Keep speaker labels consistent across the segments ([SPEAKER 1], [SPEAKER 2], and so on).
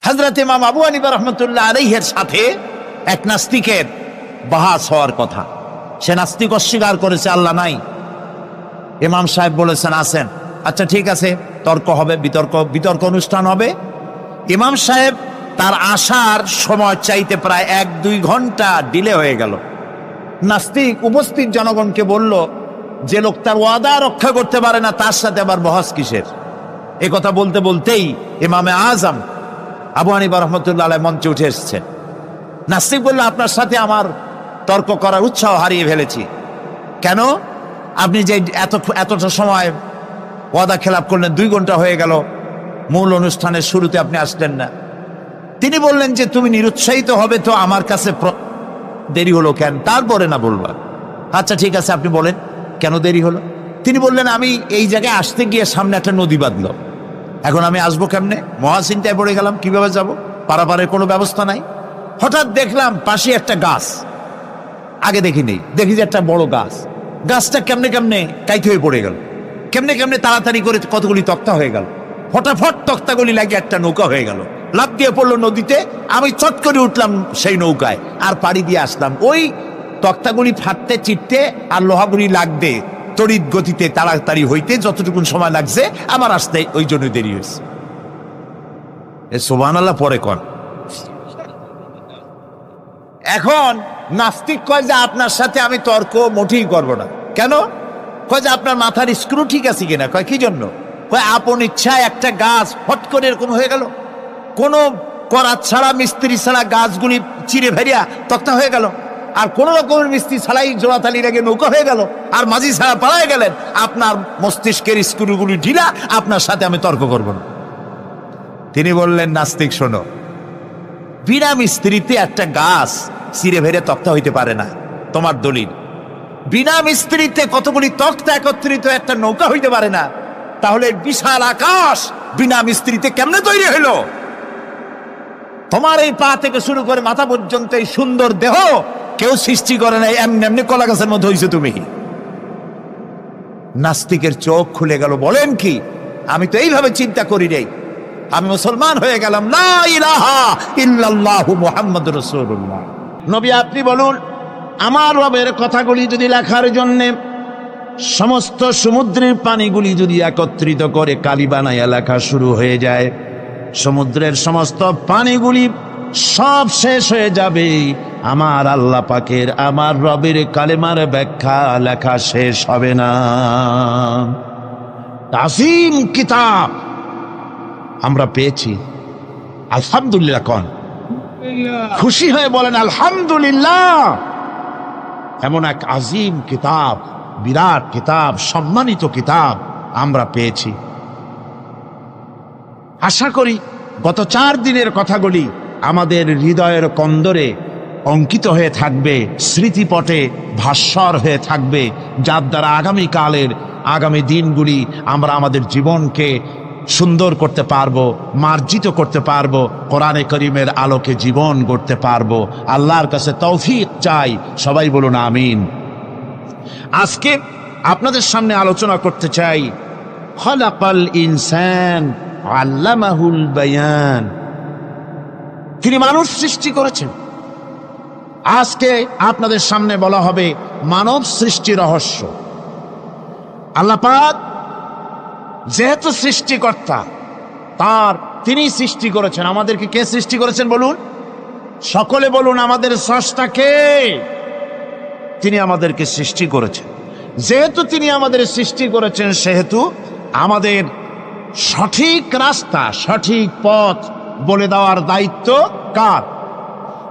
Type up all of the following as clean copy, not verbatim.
[SPEAKER 1] হযরত ইমাম আবু হানিফা রাহমাতুল্লাহ আলাইহির সাথে এক নাস্তিকের বাহাস হওয়ার কথা। সে নাস্তিক অস্বীকার করেছে আল্লাহ নাই। ইমাম সাহেব বলেছেন আসেন, আচ্ছা ঠিক আছে, তর্ক হবে, বিতর্ক অনুষ্ঠান হবে। ইমাম সাহেব তার আসার সময় চাইতে প্রায় 1-2 ঘন্টা ডিলে হয়ে গেল। নাস্তিক উপস্থিত জনগণকে বলল, যে লোক তার ওয়াদা রক্ষা করতে পারে না তার সাথে আবার বহস কিসের? এ কথা বলতে বলতেই ইমামে আজম আবু হানিফা রাহমাতুল্লাহ আলাইহি মঞ্চে উঠে এসেছেন। নাস্তিক বলল, আপনার সাথে আমার তর্ক করার উৎসাহ হারিয়ে ফেলেছি। কেন? আপনি যে এতটা সময় ওয়াদা খেলাপ করলেন, 2 ঘন্টা হয়ে গেল, মূল অনুষ্ঠানের শুরুতে আপনি আসলেন না। তিনি বললেন যে তুমি নিরুৎসাহিত হবে তো আমার কাছে দেরি হলো কেন? তারপরে না বলবা। আচ্ছা ঠিক আছে, আপনি বলেন কেন দেরি হলো? তিনি বললেন, আমি এই জায়গায় আসতে গিয়ে সামনে একটা নদী বাঁধল, এখন আমি আসবো কেমনে? মহাচিন্তায় পড়ে গেলাম, কিভাবে যাব? পারাপারের কোনো ব্যবস্থা নাই। হঠাৎ দেখলাম পাশে একটা গাছ, আগে দেখিনি, দেখি যে একটা বড় গাছ। গাছটা কেমনে কেমনে কাইতে হয়ে পড়ে গেল, কেমনে কেমনে তাড়াতাড়ি করে কতগুলি তক্তা হয়ে গেল, ফটাফট তক্তাগুলি লাগিয়ে একটা নৌকা হয়ে গেল, লাফ দিয়ে পড়লো নদীতে। আমি চট করে উঠলাম সেই নৌকায় আর পাড়ি দিয়ে আসলাম। ওই তক্তাগুলি ফাটতে চিটতে আর লোহাগুলি লাগতে তড়িৎ গতিতে তাড়াতাড়ি হইতে যতটুকুন সময় লাগছে আমার আসতে ওই জন্য দেরি হয়েছে। সুবহানাল্লাহ পরে কন। এখন নাস্তিক কয় যে আপনার সাথে আমি তর্ক মোটেই করবো না। কেন? কয় যে আপনার মাথার স্ক্রু ঠিক আছে কিনা। কয় কি জন্য? কয় আপন ইচ্ছায় একটা গাছ হট করে এরকম হয়ে গেল, কোনো করাত ছাড়া মিস্ত্রি ছাড়া গাছগুলি চিরে ভেরিয়া তক্তা হয়ে গেল, আর কোন রকমের মিস্ত্রি ছাড়াই জোড়াতালি লেগে নৌকা হয়ে গেল, আর মাঝি ছাড়া পালায় গেলেন। আপনার মস্তিষ্কের স্ক্রুগুলি ঢিলা, আপনার সাথে আমি তর্ক করব না। তিনি বললেন, নাস্তিক শোনো, বিনা মিস্ত্রিতে একটা গাছ চিরে ভেরে তক্তা হইতে পারে না। তোমার দলিল। বিনা মিস্ত্রিতে কতগুলি তক্তা একত্রিত একটা নৌকা হইতে পারে না, তাহলে বিশাল আকাশ বিনা মিস্ত্রিতে কেমনে তৈরি হইল? তোমার এই পা থেকে শুরু করে মাথা পর্যন্ত এই সুন্দর দেহ কেউ সৃষ্টি করে নাই, এমনি এমনি কলা গাছের মধ্যে হইছো তুমি। নাস্তিকের চোখ খুলে গেল। বলেন কি? আমি তো এইভাবে চিন্তা করি রে, আমি মুসলমান হয়ে গেলাম। লা ইলাহা ইল্লাল্লাহু মুহাম্মাদুর রাসূলুল্লাহ। নবী আপনি বলুন, আমার রবের কথাগুলি যদি লেখার জন্য সমস্ত সমুদ্রের পানিগুলি যদি একত্রিত করে কালি বানাইয়া লেখা শুরু হয়ে যায়, সমুদ্রের সমস্ত পানিগুলি সব শেষ হয়ে যাবে, আমার আল্লাহ পাকের, আমার রবের কালেমার ব্যাখ্যা লেখা শেষ হবে না। আজিম কিতাব আমরা পেয়েছি, আলহামদুলিল্লাহ। কোন খুশি হয়ে বলেন আলহামদুলিল্লাহ। এমন এক আজিম কিতাব, বিরাট কিতাব, সম্মানিত কিতাব আমরা পেয়েছি। আশা করি গত 4 দিনের কথাগুলি আমাদের হৃদয়ের কন্দরে অঙ্কিত হয়ে থাকবে, স্মৃতিপটে ভাস্বর হয়ে থাকবে, যার দ্বারা আগামী দিনগুলি আমরা আমাদের জীবনকে সুন্দর করতে পারবো, মার্জিত করতে পারবো, কোরআনে করিমের আলোকে জীবন গড়তে পারবো। আল্লাহর কাছে তৌফিক চাই, সবাই বলুন আমিন। আজকে আপনাদের সামনে আলোচনা করতে চাই খলাকাল ইনসান আল্লামাহুল বায়ান। তিনি মানুষ সৃষ্টি করেছেন। আজকে আপনাদের সামনে বলা হবে মানব সৃষ্টি রহস্য। আল্লাহ পাক যেহেতু সৃষ্টিকর্তা, তিনি সৃষ্টি করেছেন। আমাদেরকে কে সৃষ্টি করেছেন বলুন? সকলে বলুন, আমাদের স্রষ্টা কে? তিনি আমাদেরকে সৃষ্টি করেছেন। যেহেতু তিনি আমাদের সৃষ্টি করেছেন, সেহেতু আমাদের সঠিক রাস্তা, সঠিক পথ বলে দেওয়ার দায়িত্ব কার?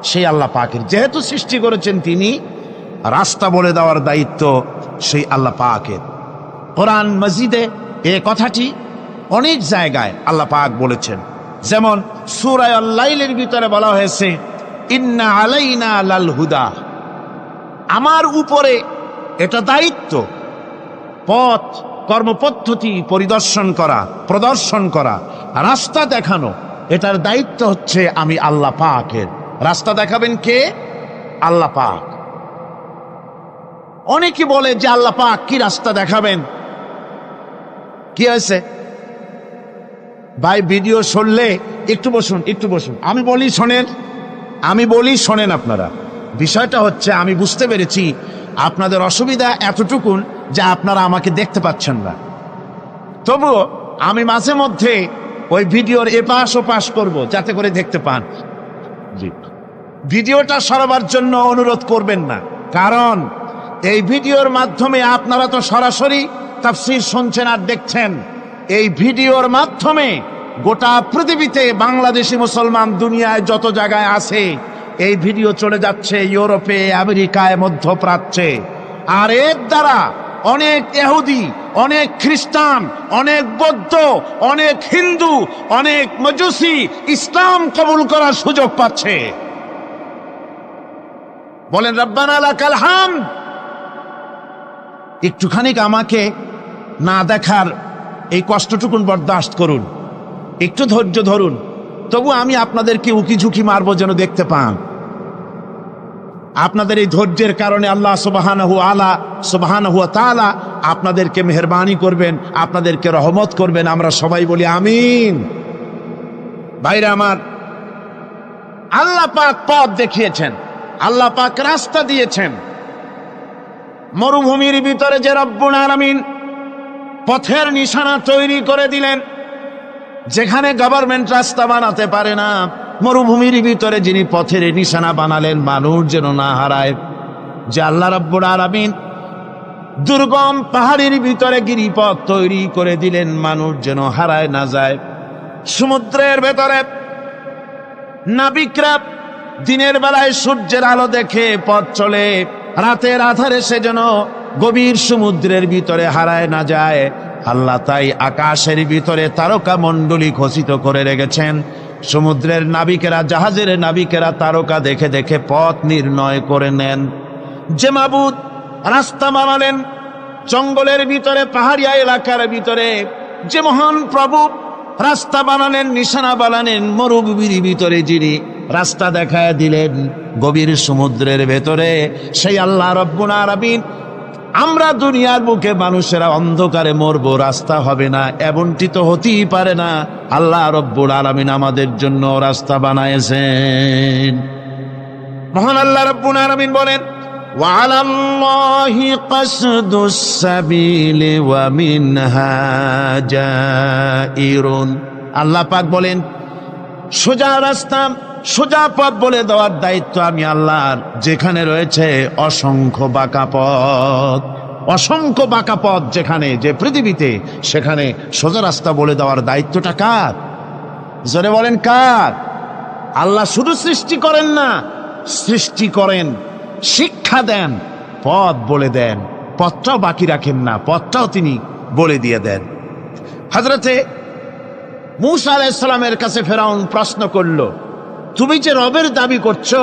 [SPEAKER 1] সেই আল্লাহ পাকের। যেহেতু সৃষ্টি করেছেন তিনি, রাস্তা বলে দেওয়ার দায়িত্ব সেই আল্লাহ পাকের। কোরআন মাজিদে এই কথাটি অনেক জায়গায় আল্লাহ পাক বলেছেন। যেমন সূরা আল-লাইলের ভিতরে বলা হয়েছে, ইন্না আলাইনা লাল হুদা, আমার উপরে এটা দায়িত্ব, পথ কর্মপদ্ধতি প্রদর্শন করা, রাস্তা দেখানো, এটার দায়িত্ব হচ্ছে আমি আল্লাহ পাকের। রাস্তা দেখাবেন কে? আল্লাহ পাক। অনেকে বলে যে আল্লাহ পাক কি রাস্তা দেখাবেন? কি হয়েছে? ভাই ভিডিও শুনলে একটু বসুন, একটু বসুন, আমি বলি শোনেন আপনারা। বিষয়টা হচ্ছে আমি বুঝতে পেরেছি আপনাদের অসুবিধা এতটুকুন যে আপনারা আমাকে দেখতে পাচ্ছেন না, তবুও আমি মাঝে মধ্যে ওই ভিডিওর এপাশ ওপাশ করব যাতে করে দেখতে পান। জি, ভিডিওটা সরাবার জন্য অনুরোধ করবেন না, কারণ এই ভিডিওর মাধ্যমে আপনারা তো সরাসরি তাফসীর শুনছেন আর দেখছেন। এই ভিডিওর মাধ্যমে গোটা পৃথিবীতে বাংলাদেশি মুসলমান দুনিয়ায় যত জায়গায় আছে এই ভিডিও চলে যাচ্ছে, ইউরোপে, আমেরিকায়, মধ্যপ্রাচ্যে। আর এর দ্বারা অনেক ইহুদি, অনেক খ্রিস্টান, অনেক বৌদ্ধ, অনেক হিন্দু, অনেক মজুসি ইসলাম কবুল করার সুযোগ পাচ্ছে। বলেন রব্বানা লাকাল হামদ। একটুখানি আমাকে না দেখার এই কষ্টটুকুন বরদাস্ত করুন, একটু ধৈর্য ধরুন, তবু আমি আপনাদেরকে উকি ঝুঁকি মারবো যেন দেখতে পান। আপনাদের এই ধৈর্যের কারণে আল্লাহ সুবহানাহু ওয়া তাআলা আপনাদেরকে মেহেরবানি করবেন, আপনাদেরকে রহমত করবেন। আমরা সবাই বলি আমিন। ভাইরা আমার, আল্লাহ পাক পথ দেখিয়েছেন, আল্লাহ পাক রাস্তা দিয়েছেন। মরুভূমির ভিতরে যে রব্বুল আলামিন পথের নিশানা তৈরি করে দিলেন, যেখানে গভর্নমেন্ট রাস্তা বানাতে পারে না, মরুভূমির ভিতরে যিনি পথের নিশানা বানালেন মানুষ যেন না হারায়, যে আল্লাহ রাব্বুল আলামিন দুর্গম পাহাড়ের ভিতরে গিরিপথ তৈরি করে দিলেন মানুষ যেন হারায় না যায়। সমুদ্রের ভেতরে নাবিকরা দিনের বেলায় সূর্যের আলো দেখে পথ চলে, রাতের আধারে সে যেন গভীর সমুদ্রের ভিতরে হারায় না যায়। আল্লাহ তাই আকাশের ভিতরে তারকা মণ্ডলী খচিত করে রেখেছেন। সমুদ্রের নাবিকেরা, জাহাজের নাবিকেরা তারকা দেখে দেখে পথ নির্ণয় করে নেন। যে মাবুদ রাস্তা বানালেন জঙ্গলের ভিতরে, পাহাড়িয়া এলাকার ভিতরে, যে মহান প্রভু রাস্তা বানালেন, নিশানা বানালেন মরুভূমির ভিতরে, যিনি রাস্তা দেখায় দিলেন গভীর সমুদ্রের ভেতরে, সেই আল্লাহ রব্বুল আলামিন আমরা দুনিয়ার বুকে মানুষেরা অন্ধকারে মরবো, রাস্তা হবে না, এমনটি তো হতেই পারে না। আল্লাহ রব্বুল আলামিন আমাদের জন্য রাস্তা বানায়েছেন। মহান আল্লাহ রব্বুল আলামিন বলেন, ওয়া আলাল্লাহি কাসদুস সাবিলি ওয়া মিনহা জাইরুন। আল্লাহ পাক বলেন, সোজা রাস্তা, সোজা পথ বলে দেওয়ার দায়িত্ব আমি আল্লাহর। যেখানে রয়েছে অসংখ্য বাঁকা পথ, অসংখ্য বাঁকা পথ যেখানে, যে পৃথিবীতে, সেখানে সোজা রাস্তা বলে দেওয়ার দায়িত্বটা কার? জোরে বলেন কার? আল্লাহ শুধু সৃষ্টি করেন না, সৃষ্টি করেন, শিক্ষা দেন, পথ বলে দেন, পথটাও বাকি রাখেন না, পথটাও তিনি বলে দিয়ে দেন। হযরতে মূসা আলাইহিস সালামের কাছে ফেরাউন প্রশ্ন করল, তুমি যে রবের দাবি করছো,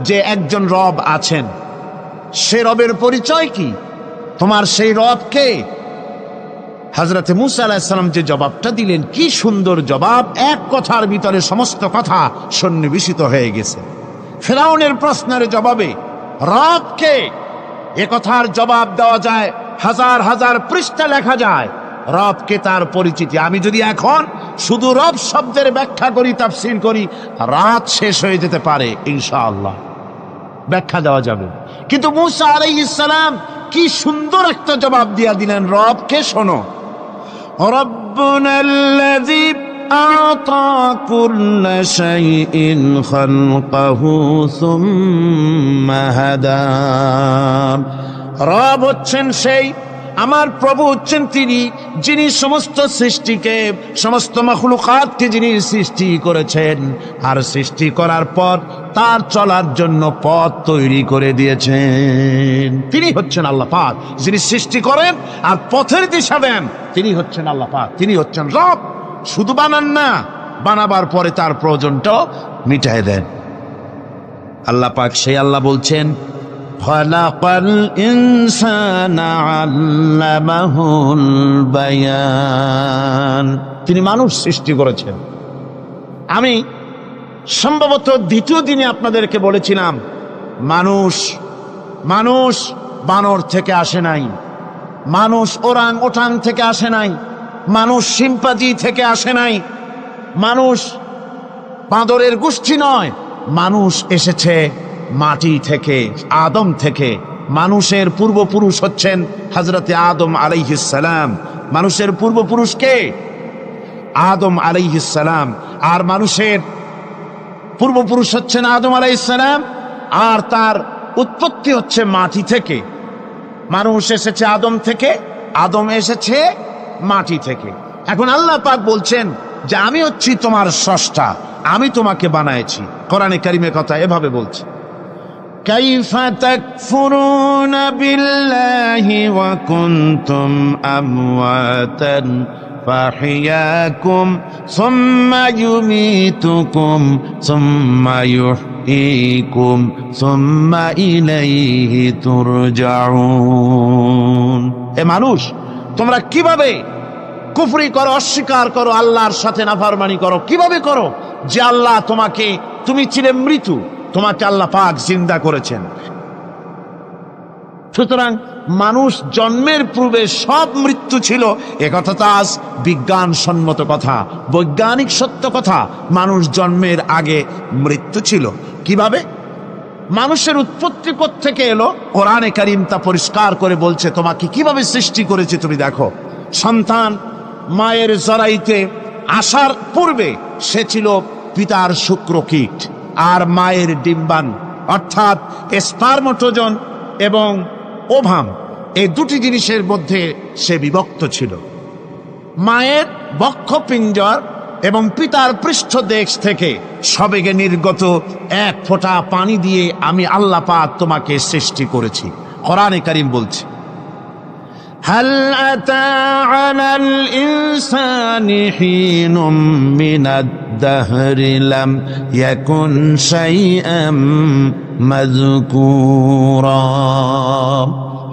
[SPEAKER 1] যে একজন রব আছেন, সে রবের পরিচয় কি? তোমার সেই রব কে? হযরতে মূসা আলাইহিস সালাম যে জবাবটা দিলেন, কি সুন্দর জবাব! এক কথার ভিতরে সমস্ত কথা সন্নিবেশিত হয়ে গেছে। ফেরাউনের প্রশ্নের জবাবে রব কে, এ কথার জবাব দেওয়া যায়, হাজার হাজার পৃষ্ঠা লেখা যায়। রবকে, তার পরিচিতি। আমি যদি এখন শুধু রব শব্দের ব্যাখ্যা করি, তাফসীর করি, রাত শেষ হয়ে যেতে পারে, ইনশাআল্লাহ ব্যাখ্যা দেওয়া যাবে। কিন্তু মূসা আলাইহিস সালাম কি সুন্দর একটা জবাব দিয়া দিলেন রবকে। শোনো, রব্বুনাল্লাযী আ'তা কুল্লা শাইইন খালকাহু সুম্মা হাদা। রব হচ্ছেন সেই, আমার প্রভু হচ্ছেন তিনি, যিনি সমস্ত সৃষ্টিকে, সমস্ত মাখলুকাতকে যিনি সৃষ্টি করেছেন, আর সৃষ্টি করার পর তার চলার জন্য পথ তৈরি করে দিয়েছেন। তিনি হচ্ছেন আল্লাহ পাক, যিনি সৃষ্টি করেন আর পথের দিশা দেন। তিনি হচ্ছেন আল্লাহ পাক, তিনি হচ্ছেন রব। শুধু বানান না, বানাবার পরে তার প্রয়োজনটাও মিটায় দেন। আল্লাহ পাক সেই আল্লাহ বলছেন, খালাকাল ইনসানা আল্লামাহুল বায়ান। তিনি মানুষ সৃষ্টি করেছেন। আমি সম্ভবত দ্বিতীয় দিনে আপনাদেরকে বলেছিলাম, মানুষ বানর থেকে আসে নাই, মানুষ ওরাং ওটাং থেকে আসে নাই, মানুষ শিম্পাঞ্জি থেকে আসে নাই, মানুষ বাঁদরের গোষ্ঠী নয়, মানুষ এসেছে মাটি থেকে, আদম থেকে। মানুষের পূর্বপুরুষ হচ্ছেন হযরতে আদম আলাইহিস সালাম। মানুষের পূর্বপুরুষ কে? আদম আলাইহিস সালাম। আর মানুষের পূর্বপুরুষ হচ্ছেন আদম আলাইহিস সালাম, আর তার উৎপত্তি হচ্ছে মাটি থেকে। মানুষ এসেছে আদম থেকে, আদম এসেছে মাটি থেকে। এখন আল্লাহ পাক বলছেন যে আমি হচ্ছি তোমার স্রষ্টা, আমি তোমাকে বানাইছি। কোরআনে কারিমে কথা এভাবে বলছে, কাইফা তাকফুরুনা বিল্লাহি ওয়া কুনতুম আমওয়াতান ফাহিয়াকুম সুম্মা ইউমীতুকুম সুম্মা ইউহয়ীকুম সুম্মা ইলাইহি তুরজাউন। এ মানুষ, তোমরা কিভাবে কুফরি করো, অস্বীকার করো, আল্লাহর সাথে নাফরমানি করো? কিভাবে করো যে আল্লাহ তোমাকে, তুমি ছিলে মৃত্যু, তোমাকে আল্লাহ পাক জিন্দা করেছেন। সুতরাং মানুষ জন্মের পূর্বে সব মৃত্যু ছিল, একথা তো আজ বিজ্ঞানসম্মত কথা, বৈজ্ঞানিক সত্য কথা। মানুষ জন্মের আগে মৃত্যু ছিল। কিভাবে? মানুষের উৎপত্তি কোত্থেকে এলো? কোরআনে কারীম তা পরিষ্কার করে বলছে। তোমাকে কিভাবে সৃষ্টি করেছে তুমি দেখো। সন্তান মায়ের জরাইতে আসার পূর্বে সে ছিল পিতার শুক্রকীট আর মায়ের ডিম্বাণু, অর্থাৎ স্পার্মটোজন এবং ওভাম, এই দুটি জিনিসের মধ্যে সে বিভক্ত ছিল। মায়ের বক্ষপিঞ্জর এবং পিতার পৃষ্ঠদেশ থেকে সবেগে নির্গত এক ফোঁটা পানি দিয়ে আমি আল্লাহ পাক তোমাকে সৃষ্টি করেছি। কোরআনে কারীম বলছে, হাল আতা আলাল ইনসানি হিনুম মিনাদ দাহরি লাম ইয়াকুন শাইআম মাযকুরা।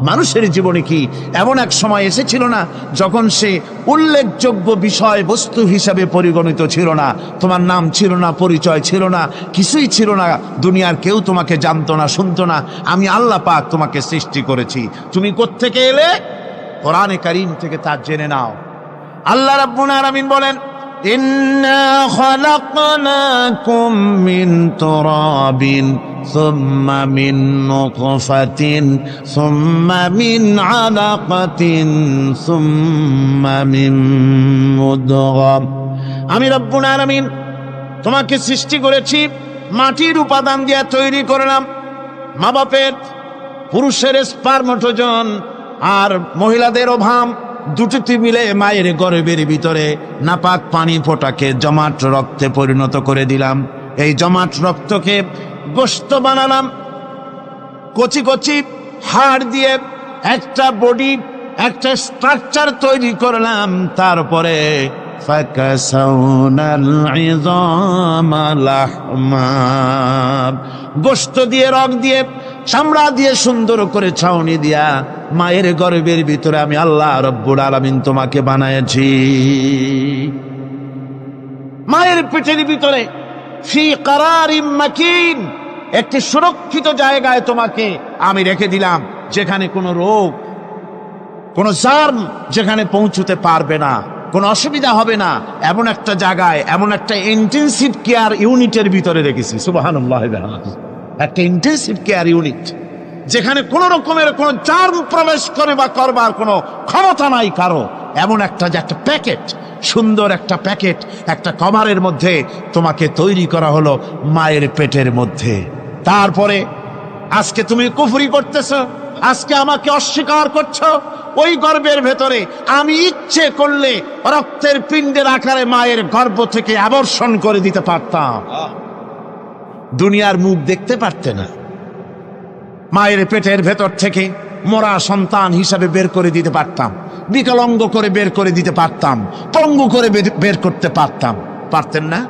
[SPEAKER 1] মানুষের জীবনে কি এমন এক সময় এসেছিল না যখন সে উল্লেখযোগ্য বিষয় বস্তু হিসাবে পরিগণিত ছিল না? তোমার নাম ছিল না, পরিচয় ছিল না, কিছুই ছিল না, দুনিয়ার কেউ তোমাকে জানতো না, শুনতো না। আমি আল্লাহ পাক তোমাকে সৃষ্টি করেছি। তুমি কোত্থেকে এলে? কোরআনে কারীম থেকে তা জেনে নাও। আল্লাহ রাব্বুল আলামিন বলেন, ইন্না খালাকনাকুম মিন তুরাবিন সুম্মা মিন নুতফাতিন সুম্মা মিন আলাকাতিন সুম্মা মিন মুদগাম। আমি রব্বুল আলামিন তোমাকে সৃষ্টি করেছি, মাটির উপাদান দিয়ে তৈরি করলাম। মা বাপের, পুরুষের স্পার্মটোজন আর মহিলাদের ওভাম দুটিতে মিলে মায়ের গর্ভের ভিতরে নাপাক পানি ফোঁটাকে জমাট রক্তে পরিণত করে দিলাম। এই জমাট রক্তকে গোশত বানালাম, কচি কচি হাড় দিয়ে একটা বডি, একটা স্ট্রাকচার তৈরি করলাম। তারপরে ফাকাসাউনাল ইযামা লাহমা, গোশত দিয়ে, রগ দিয়ে, চামড়া দিয়ে সুন্দর করে ছাউনি দিয়া মায়ের গর্ভের ভিতরে আমি আল্লাহ রব্বুল আলামিন তোমাকে বানাইছি। মায়ের পেটের ভিতরে ফি কারারিম মাকিন, একটি সুরক্ষিত জায়গায় তোমাকে আমি রেখে দিলাম, যেখানে কোনো রোগ, কোনো জার্ম যেখানে পৌঁছতে পারবে না, কোনো অসুবিধা হবে না। এমন একটা জায়গায়, এমন একটা ইন্টেনসিভ কেয়ার ইউনিটের ভিতরে রেখেছি। সুবহানাল্লাহ, একটা ইন্টেনসিভ কেয়ার ইউনিট যেখানে কোনো রকমের কোনো জার্ম প্রবেশ করে বা করবার কোনো ক্ষমতা নাই কারো। এমন একটা যে একটা প্যাকেট, সুন্দর একটা প্যাকেট, একটা কভারের মধ্যে তোমাকে তৈরি করা হলো মায়ের পেটের মধ্যে। তারপরে আজকে তুমি কুফরি করতেছ, আজকে আমাকে অস্বীকার করছো। ওই গর্ভের ভেতরে আমি ইচ্ছে করলে রক্তের পিণ্ডের আকারে মায়ের গর্ভ থেকে আবর্ষণ করে দিতে পারতাম, দুনিয়ার মুখ দেখতে পারতে না। মায়ের পেটের ভেতর থেকে মরা সন্তান হিসাবে বের করে দিতে পারতাম, বিকলাঙ্গ করে বের করে দিতে পারতাম, পঙ্গু করে বের করতে পারতাম। পারতেন না?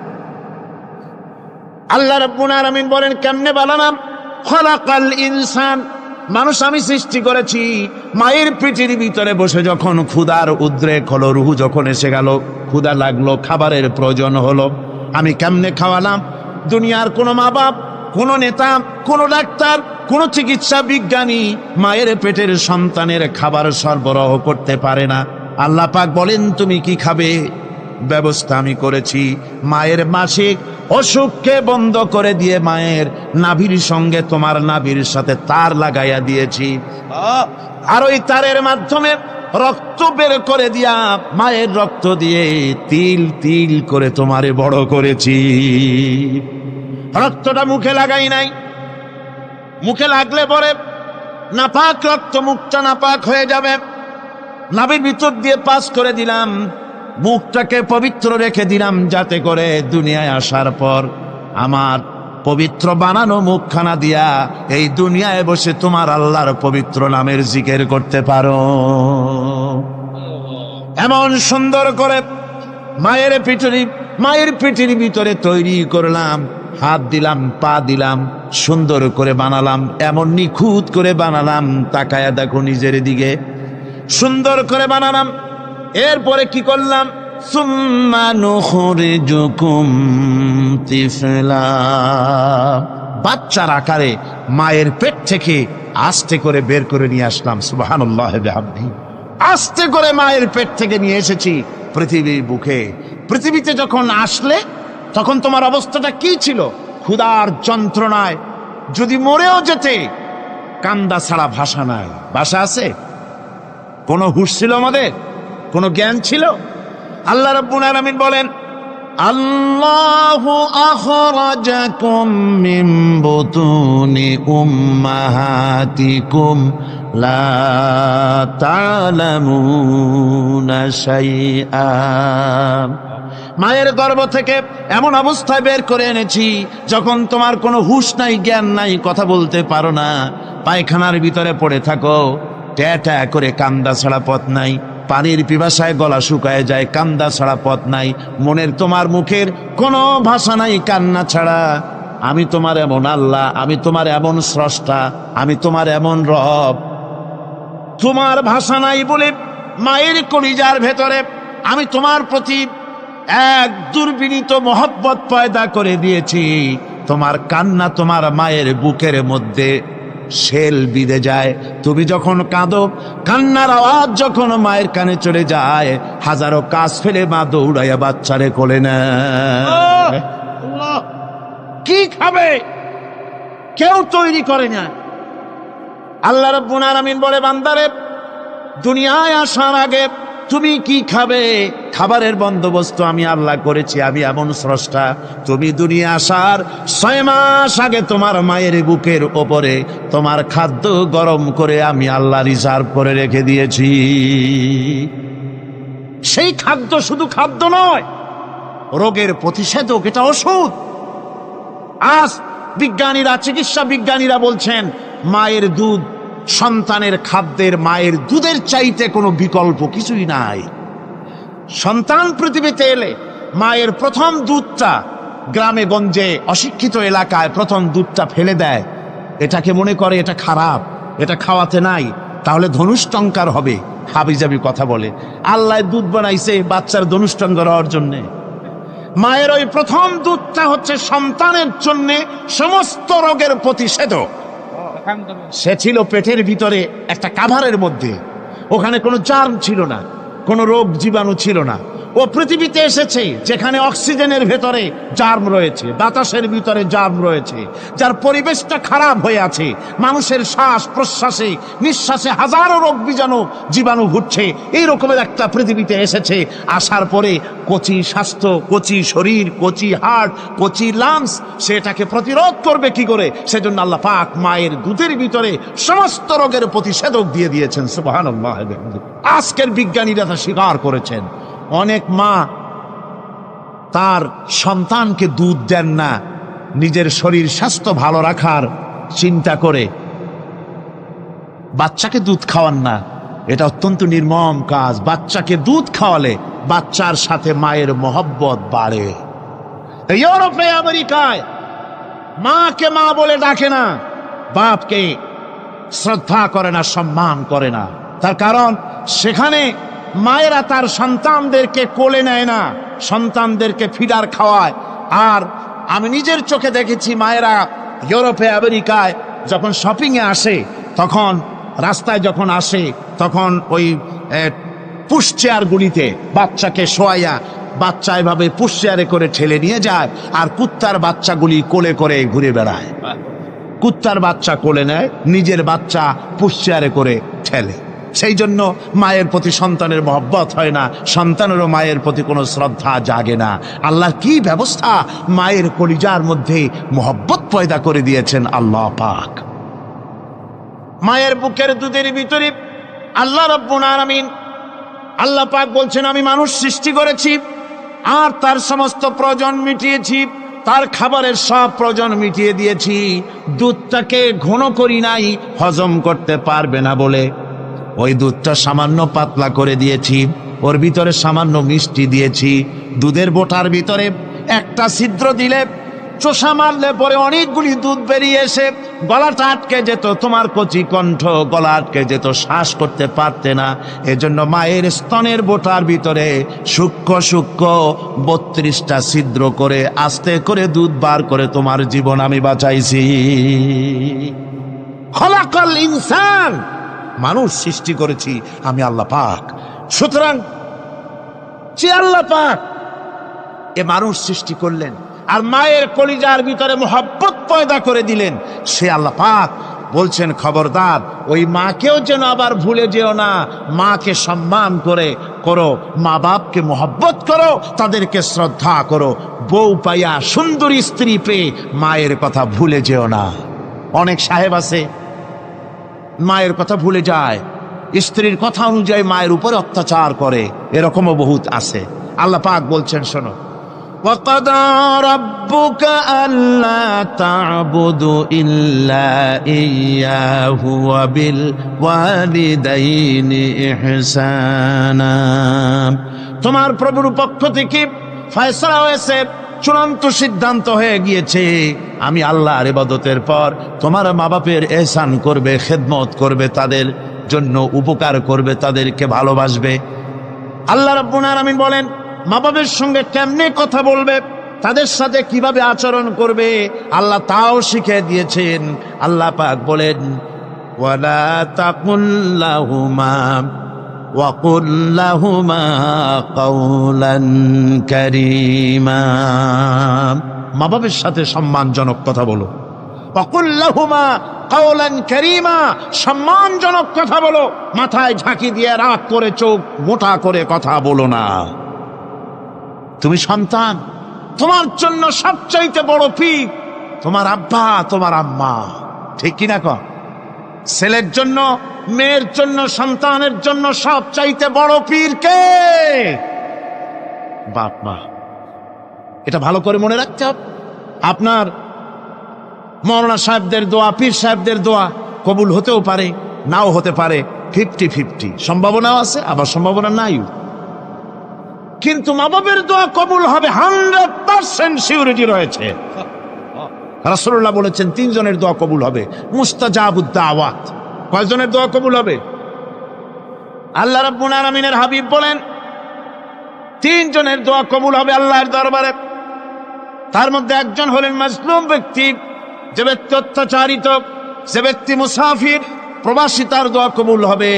[SPEAKER 1] আল্লাহ রাব্বুল আলামিন বলেন, কেমনে বানালাম? খলাকাল ইনসান, মানুষ আমি সৃষ্টি করেছি মায়ের পেটের ভিতরে বসে। যখন ক্ষুধার উদ্রেক হলো, রুহু যখন এসে গেল, ক্ষুধা লাগলো, খাবারের প্রয়োজন হলো, আমি কেমনে খাওয়ালাম? দুনিয়ার কোনো মা বাপ, কোনো নেতা, কোনো ডাক্তার, কোনো চিকিৎসা বিজ্ঞানী মায়ের পেটের সন্তানের খাবার সরবরাহ করতে পারে না। আল্লাহ পাক বলেন, তুমি কি খাবে? ব্যবস্থা আমি করেছি। মায়ের মাসিক অসুখকে বন্ধ করে দিয়ে মায়ের নাভির সঙ্গে তোমার নাভির সাথে তার লাগাইয়া দিয়েছি, আর ওই তারের মাধ্যমে রক্ত বের করে দিয়া মায়ের রক্ত দিয়ে তিল তিল করে তোমারে বড় করেছি। রক্তটা মুখে লাগাই নাই, মুখে লাগলে পরে নাপাক রক্ত মুখটা নাপাক হয়ে যাবে। নাভির ভিতর দিয়ে পাস করে দিলাম, মুখটাকে পবিত্র রেখে দিলাম, যাতে করে দুনিয়ায় আসার পর আমার পবিত্র বানানো মুখখানা দিয়া এই দুনিয়ায় বসে তোমার আল্লাহর পবিত্র নামের জিকির করতে পারো। এমন সুন্দর করে মায়ের পিঠের ভিতরে তৈরি করলাম, হাত দিলাম, পা দিলাম, সুন্দর করে বানালাম, এমন নিখুঁত করে বানালাম, তাকায়া দেখো নিজের দিকে, সুন্দর করে বানালাম। এরপরে কি করলাম, সুম্মা নুখরিজুকুম তিফলা, বাচ্চার আকারে মায়ের পেট থেকে আস্তে করে বের করে নিয়ে আসলাম। সুবহানাল্লাহ বিহামদিহি, আস্তে করে মায়ের পেট থেকে নিয়ে এসেছি পৃথিবীর বুকে। পৃথিবীতে যখন আসলে তখন তোমার অবস্থাটা কি ছিল? ক্ষুধার যন্ত্রণায় যদি মরেও যেতে, কান্দা ছাড়া ভাষা নাই। ভাষা আছে? কোনো হুঁশ ছিল আমাদের? কোনো জ্ঞান ছিল? আল্লাহ রাব্বুল আলামিন বলেন, আল্লাহু আখরাজাকুম মিন বুতুনি উম্মাহাতিকুম লা তা'লামুনা শাইআ, মায়ের গর্ভ থেকে এমন অবস্থায় বের করে এনেছি যখন তোমার কোনো হুঁশ নাই, জ্ঞান নাই, কথা বলতে পারো না, পায়খানার ভিতরে পড়ে থাকো, ট্যাটা করে, কান্দা ছাড়া পথ নাই, পানির পিপাসায় গলা শুকায় যায়, কান্দা ছাড়া পথ নাই, মনের তোমার মুখের কোনো ভাষা নাই কান্না ছাড়া। আমি তোমার এমন আল্লাহ, আমি তোমার এমন স্রষ্টা, আমি তোমার এমন রব। তোমার ভাষা নাই বলে মায়ের কলিজার ভেতরে আমি তোমার প্রতি এক দুর্বিনীত মহব্বত পয়দা করে দিয়েছি। তোমার কান্না তোমার মায়ের বুকের মধ্যে শেল বিঁধে যায়। তুমি যখন কাঁদো, কান্নার আওয়াজ যখন মায়ের কানে চলে যায়, হাজারো কাজ ফেলে মা দৌড়াইয়া বাচ্চারে কোলে নেয়। কি খাবে কেউ তৈরি করে না। আল্লাহ রাব্বুল আলামিন বলে, বান্দারে, দুনিয়ায় আসার আগে তুমি কি খাবে, খাবারের বন্দোবস্ত আমি আল্লাহ করেছি, আমি এমন স্রষ্টা। তুমি দুনিয়া আসার 6 মাস আগে তোমার মায়ের বুকের ওপরে তোমার খাদ্য গরম করে আমি আল্লাহ রিজার্ভ করে রেখে দিয়েছি। সেই খাদ্য শুধু খাদ্য নয়, রোগের প্রতিষেধক, এটা ওষুধ। আজ বিজ্ঞানীরা, চিকিৎসা বিজ্ঞানীরা বলছেন, মায়ের দুধ সন্তানের খাদ্যের, মায়ের দুধের চাইতে কোনো বিকল্প কিছুই নাই। সন্তান পৃথিবীতে এলে মায়ের প্রথম দুধটা, গ্রামে গঞ্জে অশিক্ষিত এলাকায় প্রথম দুধটা ফেলে দেয়, এটাকে মনে করে এটা খারাপ, এটা খাওয়াতে নাই, তাহলে ধনুষ্টঙ্কার হবে, হাবিজাবি কথা বলে। আল্লাহ দুধ বানাইছে বাচ্চার ধনুষ্টঙ্কার হওয়ার জন্যে। মায়ের ওই প্রথম দুধটা হচ্ছে সন্তানের জন্য সমস্ত রোগের প্রতিষেধক। সে ছিল পেটের ভিতরে একটা কাভারের মধ্যে, ওখানে কোনো জার্ম ছিল না, কোনো রোগ জীবাণু ছিল না। ও পৃথিবীতে এসেছে যেখানে অক্সিজেনের ভেতরে জার্ম রয়েছে, বাতাসের ভিতরে জার্ম রয়েছে, যার পরিবেশটা খারাপ হয়ে আছে, মানুষের শ্বাস প্রশ্বাসে নিঃশ্বাসে হাজারো রোগ বীজাণু জীবাণু ঘুরছে। এই রকমের একটা পৃথিবীতে এসেছে। আসার পরে কচি স্বাস্থ্য, কচি শরীর, কচি হার্ট, কচি লাংস, সেটাকে প্রতিরোধ করবে কি করে? সেজন্য আল্লাহ পাক মায়ের দুধের ভিতরে সমস্ত রোগের প্রতিষেধক দিয়ে দিয়েছেন। সুবহানাল্লাহ। আজকের বিজ্ঞানীরা তা স্বীকার করেছেন। অনেক মা তার সন্তানকে দুধ দেন না, নিজের শরীর স্বাস্থ্য ভালো রাখার চিন্তা করে বাচ্চাকে দুধ খাওয়ান না। এটা অত্যন্ত নির্মম কাজ। বাচ্চাকে দুধ খাওয়ালে বাচ্চার সাথে মায়ের মহব্বত বাড়ে। ইউরোপে, আমেরিকায় মাকে মা বলে ডাকে না, বাপকে শ্রদ্ধা করে না, সম্মান করে না। তার কারণ সেখানে মায়েরা তার সন্তানদেরকে কোলে নেয় না, সন্তানদেরকে ফিডার খাওয়ায়। আর আমি নিজের চোখে দেখেছি, মায়েরা ইউরোপে, আমেরিকায় যখন শপিংয়ে আসে, তখন রাস্তায় যখন আসে, তখন ওই পুশ চেয়ারগুলিতে বাচ্চাকে শোয়াইয়া বাচ্চা এভাবে পুশিয়ারে করে ঠেলে নিয়ে যায়, আর কুত্তার বাচ্চাগুলি কোলে করে ঘুরে বেড়ায়। কুত্তার বাচ্চা কোলে নেয়, নিজের বাচ্চা পুশিয়ারে করে ঠেলে। সেই জন্য মায়ের প্রতি সন্তানের মহব্বত হয় না, সন্তানেরও মায়ের প্রতি কোনো শ্রদ্ধা জাগে না। আল্লাহ কি ব্যবস্থা মায়ের কলিজার মধ্যে মহব্বত পয়দা করে দিয়েছেন আল্লাহ পাক। মায়ের বুকের দুধের ভিতরে আল্লাহ রাব্বুল আলামিন, আল্লাহ পাক বলছেন, আমি মানুষ সৃষ্টি করেছি আর তার সমস্ত প্রয়োজন মিটিয়েছি, তার খাবারের সব প্রয়োজন মিটিয়ে দিয়েছি। দুধটাকে ঘন করি নাই হজম করতে পারবে না বলে, ওই দুধটা সামান্য পাতলা করে দিয়েছি, ওর ভিতরে সামান্য মিষ্টি দিয়েছি। দুধের বোটার ভিতরে একটা ছিদ্র দিলে, চোষা মারলে পরে অনেকগুলি দুধ বেরিয়ে এসে গলাটা আটকে যেত, তোমার কচি কণ্ঠ গলা আটকে যেত, শ্বাস করতে পারতে না। এজন্য মায়ের স্তনের বোটার ভিতরে সূক্ষ্ম সূক্ষ্ম 32টা ছিদ্র করে আস্তে করে দুধ বার করে তোমার জীবন আমি বাঁচাইছি। খলাকাল ইনসান, মানুষ সৃষ্টি করেছি আমি আল্লাহ পাক। সুতরাং যে আল্লাহ পাক এ মানুষ সৃষ্টি করলেন আর মায়ের কলিজার ভিতরে মোহাব্বত পয়দা করে দিলেন, সে আল্লাহ পাক বলছেন, খবরদার ওই মাকেও যেন আবার ভুলে যেও না। মাকে সম্মান করে করো, মা বাপকে মোহাব্বত করো, তাদেরকে শ্রদ্ধা করো। বউ পাইয়া, সুন্দরী স্ত্রী পেয়ে মায়ের কথা ভুলে যেও না। অনেক সাহেব আছে মায়ের কথা ভুলে যায়, স্ত্রীর কথা অনুযায়ী মায়ের উপরে অত্যাচার করে, এরকমও বহুত আছে। আল্লাহ পাক বলছেন, শোনো, وَقَضَى رَبُّكَ أَلَّا تَعْبُدُوا إِلَّا إِيَّاهُ وَبِالْوَالِدَيْنِ إِحْسَانًا। তোমার প্রভুর পক্ষ থেকে ফয়সালা হয়েছে, চূড়ান্ত সিদ্ধান্ত হয়ে গিয়েছে, আমি আল্লাহর ইবাদতের পর তোমার মা বাপের এহসান করবে, খেদমত করবে, তাদের জন্য উপকার করবে, তাদেরকে ভালোবাসবে। আল্লাহ রাব্বুল আলামিন বলেন, মা বাবার সঙ্গে কেমনে কথা বলবে, তাদের সাথে কিভাবে আচরণ করবে, আল্লাহ তাও শিখিয়ে দিয়েছেন। আল্লাহ পাক বলেন, ওয়ালা তাকুল লাহুমা ওয়া কুল লাহুমা কাওলান কারীমা। মা বাবার সাথে সম্মানজনক কথা বলো। ওয়া কুল লাহুমা কাওলান কারীমা, সম্মানজনক কথা বলো। মাথায় ঝাঁকি দিয়ে রাগ করে চোখ মোটা করে কথা বলো না। তুমি সন্তান, তোমার জন্য সবচাইতে বড় পীর তোমার আব্বা, তোমার আম্মা, ঠিক কিনা কর? ছেলের জন্য, মেয়ের জন্য, সন্তানের জন্য সবচাইতে বড় পীর কে? বাপ মা। এটা ভালো করে মনে রাখতে হবে। আপনার মৌলানা সাহেবদের দোয়া, পীর সাহেবদের দোয়া কবুল হতেও পারে, নাও হতে পারে, 50-50 সম্ভাবনাও আছে, আবার সম্ভাবনা নাই। কিন্তু মা বাবের দোয়া কবুল হবে 100% সিউরিটি রয়েছে। রাসূলুল্লাহ বলেছেন 3 জনের দোয়া কবুল হবে, মুস্তাজাবুদ দাওয়াত। কয়জনের দোয়া কবুল হবে? আল্লাহ রাব্বুল আলামিনের হাবিব বলেন 3 জনের দোয়া কবুল হবে আল্লাহর দরবারে। তার মধ্যে একজন হলেন মাজলুম ব্যক্তি, যে ব্যক্তি অত্যাচারিত, যে ব্যক্তি মুসাফির, প্রবাসী, তার দোয়া কবুল হবে।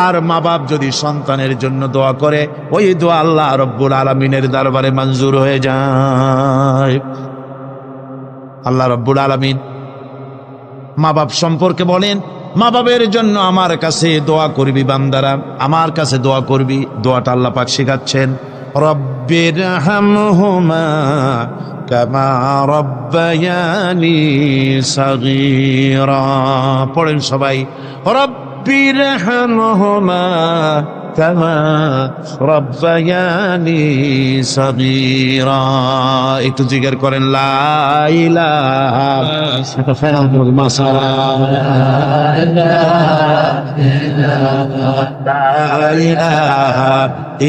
[SPEAKER 1] আর মা বাপ যদি সন্তানের জন্য দোয়া করে, ওই দোয়া আল্লাহ রব্বুল আলামিনের দরবারে মঞ্জুর হয়ে যায়। আল্লাহ রব্বুল আলামিন মা বাপ সম্পর্কে বলেন, মা বাবের জন্য আমার কাছে দোয়া করবি বান্দারা, আমার কাছে দোয়া করবি। দোয়াটা আল্লাহ পাক শেখাচ্ছেন, রব্বির হামহুমা কামা রব্বায়ানি সাগীরা। পড়েন সবাই, রব্বির হামহুমা কামা রব্বায়ানি সাগীরা। একটু জিকির করেন, লা ইলাহা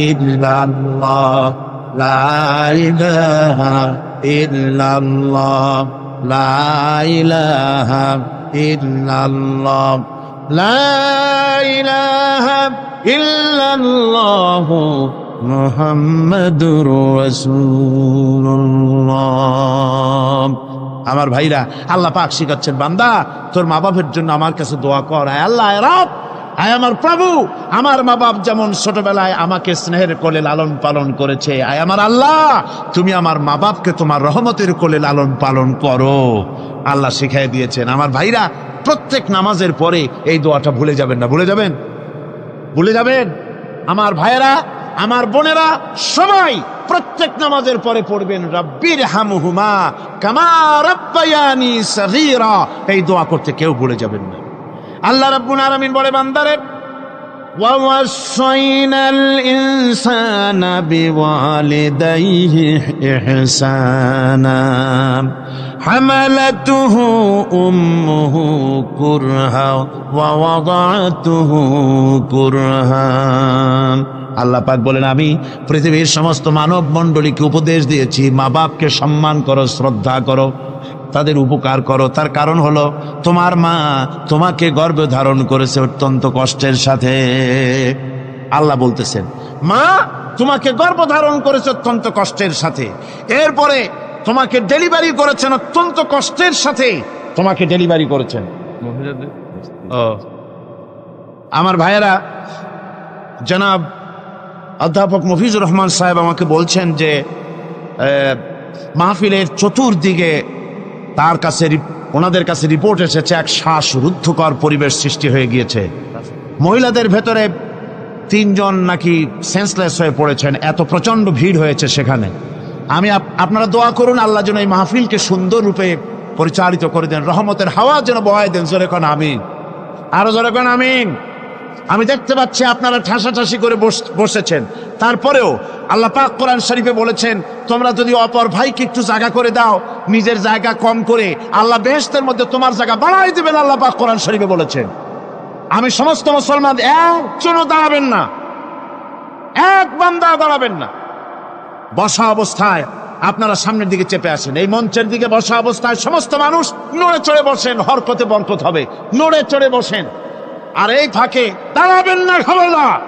[SPEAKER 1] ইল্লাল্লাহ, লা ইলাহা ইল্লাল্লাহ, লা ইলাহা ইল্লাল্লাহ, লা ইলাহা ইল্লাল্লাহ মুহাম্মাদুর রাসূলুল্লাহ। আমার ভাইরা, আল্লাহ পাক শিখাচ্ছেন, বান্দা তোর মা বাপের জন্য আমার কাছে দোয়া কর। আল্লাহ রব, আয় আমার প্রভু, আমার মা বাপ যেমন ছোটবেলায় আমাকে স্নেহের কোলে লালন পালন করেছে, আয় আমার আল্লাহ তুমি আমার মা বাপকে তোমার রহমতের কোলে লালন পালন করো। আল্লাহ শিখাই দিয়েছেন। আমার ভাইরা, প্রত্যেক নামাজের পরে এই দোয়াটা ভুলে যাবেন না। ভুলে যাবেন? ভুলে যাবেন? আমার ভাইয়েরা, আমার বোনেরা, সবাই প্রত্যেক নামাজের পরে পড়বেন রব্বির হামহুমা কামা রাব্বায়ানি সগীরা। এই দোয়া করতে কেউ ভুলে যাবেন না। আল্লাহ রাব্বুল আলামিন বলে বান্দারে, ওয়া ওয়াসাইনাল ইনসানা বিওয়ালিদাইহি ইহসানা হামালাতুহু উম্মুহু কুরহা ওয়া ওয়াদাতুহু কুরহা। আল্লাহ পাক বলেন, আমি পৃথিবীর সমস্ত মানব মণ্ডলীকে উপদেশ দিয়েছি, মা বাপকে সম্মান করো, শ্রদ্ধা করো, তাদের উপকার করো। তার কারণ হলো তোমার মা তোমাকে গর্ভে ধারণ করেছে অত্যন্ত কষ্টের সাথে। আল্লাহ বলতেছেন, মা তোমাকে গর্ভ ধারণ করেছে অত্যন্ত কষ্টের সাথে, এরপরে তোমাকে ডেলিভারি করেছেন অত্যন্ত কষ্টের সাথে, তোমাকে ডেলিভারি করেছেন। আমার ভাইয়েরা, জনাব অধ্যাপক মফিজুর রহমান সাহেব আমাকে বলছেন যে মাহফিলের চতুর্দিকে ওনাদের কাছে রিপোর্ট এসেছে এক শ্বাসরুদ্ধকর পরিবেশ সৃষ্টি হয়ে গিয়েছে। মহিলাদের ভেতরে 3 জন নাকি সেন্সলেস হয়ে পড়েছেন, এত প্রচন্ড ভিড় হয়েছে সেখানে। আপনারা দোয়া করুন আল্লাহ যেন এই মাহফিলকে সুন্দর রূপে পরিচালিত করে দেন, রহমতের হাওয়া যেন বহায় দেন। জোরে কোন আমিন, আরো জোরে কোন আমিন। আমি দেখতে পাচ্ছি আপনারা ঠাসাঠাসি করে বসেছেন, তারপরেও আল্লাহ পাক কোরআন শরীফে বলেছেন, তোমরা যদি অপর ভাইকে একটু জায়গা করে দাও, নিজের জায়গা কম করে, আল্লাহ বেহেশতের মধ্যে তোমার জায়গা বাড়াই দিবেন। আল্লাহ পাক কোরআন শরীফে বলেছেন। আমি সমস্ত মুসলমান একজনও দাঁড়াবেন না, এক বান্দা দাঁড়াবেন না। বসা অবস্থায় আপনারা সামনের দিকে চেপে আসেন, এই মঞ্চের দিকে বসা অবস্থায় সমস্ত মানুষ নড়ে চড়ে বসেন, হরকতে বরকত হবে, নড়ে চড়ে বসেন। আর এই ফাঁকে দাঁড়াবেন না, খবরদার।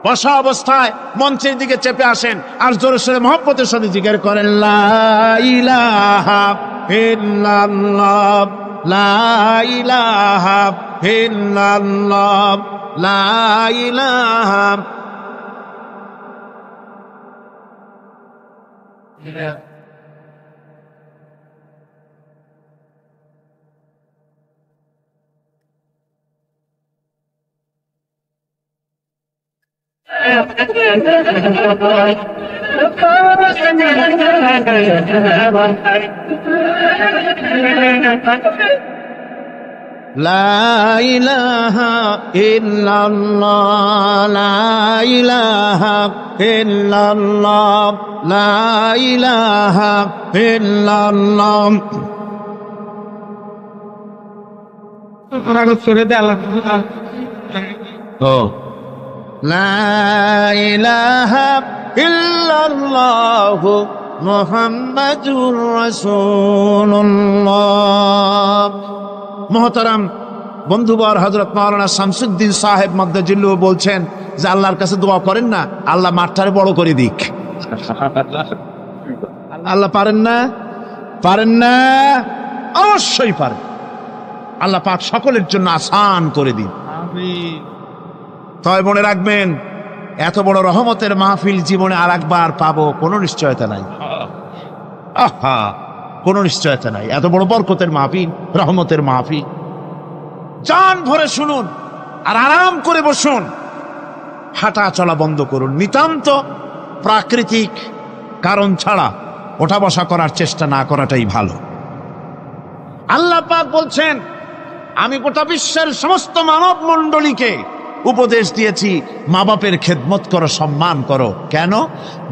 [SPEAKER 1] বসা অবস্থায় মঞ্চের দিকে চেপে আসেন আর জোরে সোরে মহব্বতের সাথে জিকির করেন, লা ইলাহা ইল্লাল্লাহ, লা ইলাহা ইল্লাল্লাহ, লা ইলাহা। লা ইলাহা ইল্লাল্লাহ, লা ইলাহা ইল্লাল্লাহ, লা ইলাহা ইল্লাল্লাহ। লা ইলাহা ইল্লাল্লাহু মুহাম্মাদুর রাসূলুল্লাহ। মোহতারাম বন্ধুবর, হযরত মাওলানা শামসুদ্দিন সাহেব মাদ্দাজিল্লুহু বলছেন যে আল্লাহর কাছে দোয়া করেন না, আল্লাহ মাঠটারে বড় করে দিক। আল্লাহ পারেন না? পারেন না? অবশ্যই পারেন। আল্লাহ পাক সকলের জন্য আসান করে দিন। আমিন। তবে মনে রাখবেন, এত বড় রহমতের মাহফিল জীবনে আর একবার পাবো কোনো নিশ্চয়তা নাই। আহা, কোনো নিশ্চয়তা নাই। এত বড় বরকতের মাহফিল, রহমতের মাহফিল, জান ভরে শুনুন আর আরাম করে বসুন, হাঁটা চলা বন্ধ করুন। নিতান্ত প্রাকৃতিক কারণ ছাড়া ওঠা বসা করার চেষ্টা না করাটাই ভালো। আল্লাহ পাক বলছেন, আমি গোটা বিশ্বের সমস্ত মানব মণ্ডলীকে উপদেশ দিয়েছি, মা বাপের খেদমত করো, সম্মান করো। কেন?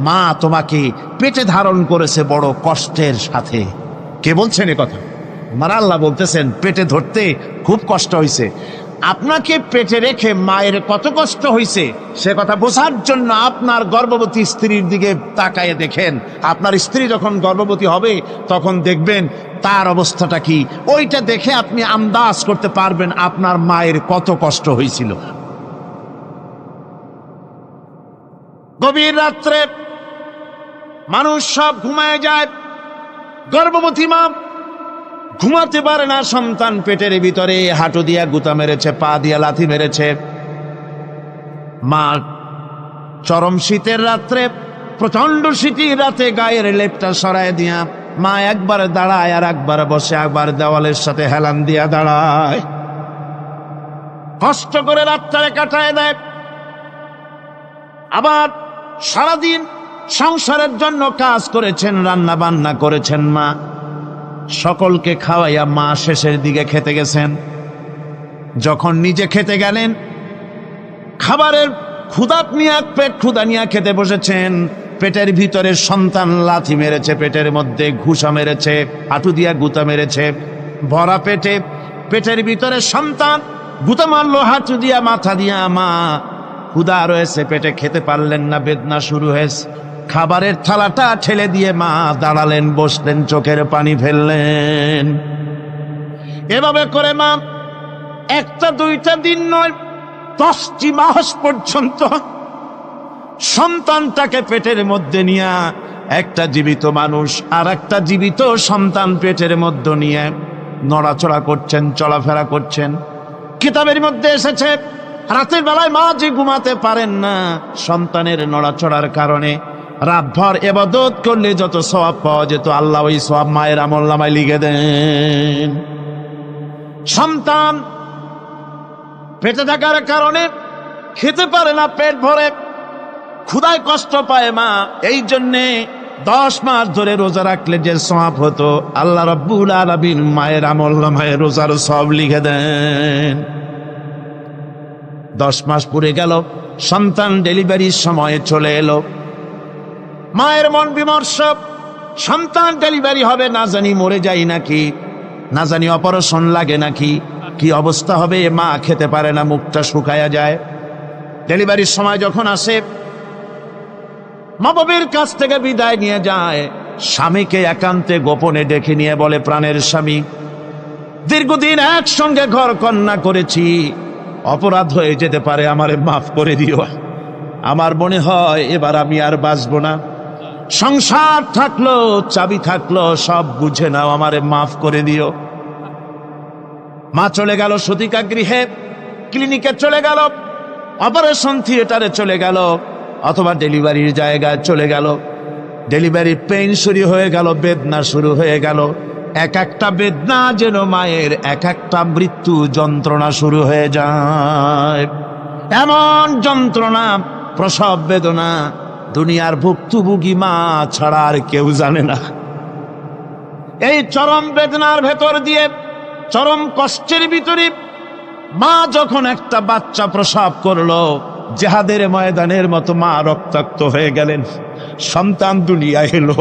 [SPEAKER 1] মা তোমাকে পেটে ধারণ করেছে বড় কষ্টের সাথে। কে বলছেন এ কথা? আমার আল্লাহ বলতেছেন, পেটে ধরতে খুব কষ্ট হয়েছে। আপনাকে পেটে রেখে মায়ের কত কষ্ট হয়েছে সে কথা বোঝার জন্য আপনার গর্ভবতী স্ত্রীর দিকে তাকায়ে দেখেন। আপনার স্ত্রী যখন গর্ভবতী হবে তখন দেখবেন তার অবস্থাটা কি, ওইটা দেখে আপনি আন্দাজ করতে পারবেন আপনার মায়ের কত কষ্ট হয়েছিল। গভীর রাত্রে মানুষ সব ঘুমায় যায়, গর্ভবতী মা ঘুমাতে পারে না, সন্তান পেটের ভিতরে, হাঁটু দিয়া গুতা মেরেছে, পা দিয়া লাথি মেরেছে। মা চরম শীতের রাত্রে, প্রচন্ড শীতের রাতে গায়ের লেপটা সরায় দিয়া মা একবার দাঁড়ায় আর একবার বসে, একবার দেওয়ালের সাথে হেলান দিয়া দাঁড়ায়, কষ্ট করে রাতটারে কাটায় দেয়। আবার সারাদিন সংসারের জন্য কাজ করেছেন, রান্না বান্না করেছেন মা, সকলকে খাওয়াইয়া মা শেষের দিকে খেতে গেছেন। যখন নিজে খেতে গেলেন, খাবারের ক্ষুধাত নিয়ে, পেট ক্ষুধা নিয়ে খেতে বসেছেন, পেটের ভিতরে সন্তান লাথি মেরেছে, পেটের মধ্যে ঘুষা মেরেছে, হাঁটু দিয়া গুতা মেরেছে, ভরা পেটে, পেটের ভিতরে সন্তান গুতা মারলো হাঁটু দিয়া, মাথা দিয়া। মা ক্ষুধা রয়েছে, পেটে খেতে পারলেন না, বেদনা শুরু হয়েছে। খাবারের থালাটা ঠেলে দিয়ে মা দাঁড়ালেন, বসলেন, চোখের পানি ফেললেন। এভাবে করে মা একটা দুইটা দিন নয়, 10টি মাস পর্যন্ত সন্তানটাকে পেটের মধ্যে নিয়ে, একটা জীবিত মানুষ আর একটা জীবিত সন্তান পেটের মধ্যে নিয়ে নড়াচড়া করছেন, চলাফেরা করছেন। কিতাবের মধ্যে এসেছে রাতের বেলায় মা যে ঘুমাতে পারেন না, সন্তানের নড়াচড়ার কারণে রাতভর ইবাদত করলে যত সওয়াব পাওয়া যেত, আল্লাহ ওই সওয়াব মায়ের আমলনামায় লিখে দেন। সন্তান পেটে থাকার কারণে খেতে পারে না, পেট ভরে ক্ষুধায় কষ্ট পায় মা, এই জন্যে 10 মাস ধরে রোজা রাখলে যে সওয়াব হতো, আল্লাহ রাব্বুল আলামিন মায়ের আমলনামায় রোজার সওয়াব লিখে দেন। 10 মাস পুরে গেল, সন্তান ডেলিভারির সময় চলে এলো। মায়ের মন বিমর্ষ, সন্তান ডেলিভারি হবে, না জানি মরে যাই নাকি, না জানি অপারেশন লাগে নাকি, কি অবস্থা হবে। মা খেতে পারে না, মুখটা শুকায়া যায়। ডেলিভারির সময় যখন আসে, মা বাবার কাছ থেকে বিদায় নিয়ে যায়, স্বামীকে একান্তে গোপনে ডেকে নিয়ে বলে, প্রাণের স্বামী, দীর্ঘদিন একসঙ্গে ঘর কন্যা করেছি, অপরাধ হয়ে যেতে পারে, আমারে মাফ করে দিও। আমার মনে হয় এবার আমি আর বাঁচবো না। সংসার থাকলো, চাবি থাকলো, সব বুঝে নাও, আমারে মাফ করে দিও। মা চলে গেল সতিকা গৃহে, ক্লিনিকে চলে গেল, অপারেশন থিয়েটারে চলে গেল, অথবা ডেলিভারির জায়গায় চলে গেল। ডেলিভারির পেইন শুরু হয়ে গেল, বেদনা শুরু হয়ে গেল। এক একটা বেদনা যেন মায়ের এক একটা মৃত্যু যন্ত্রণা শুরু হয়ে যায়। এমন যন্ত্রণা, প্রসব বেদনা দুনিয়ার ভুক্তভোগী মা ছাড়া আর কেউ জানে না। এই চরম বেদনার ভেতর দিয়ে, চরম কষ্টের ভিতরে মা যখন একটা বাচ্চা প্রসব করলো, জিহাদের ময়দানের মতো মা রক্তাক্ত হয়ে গেলেন, সন্তান দুনিয়ায় এলো।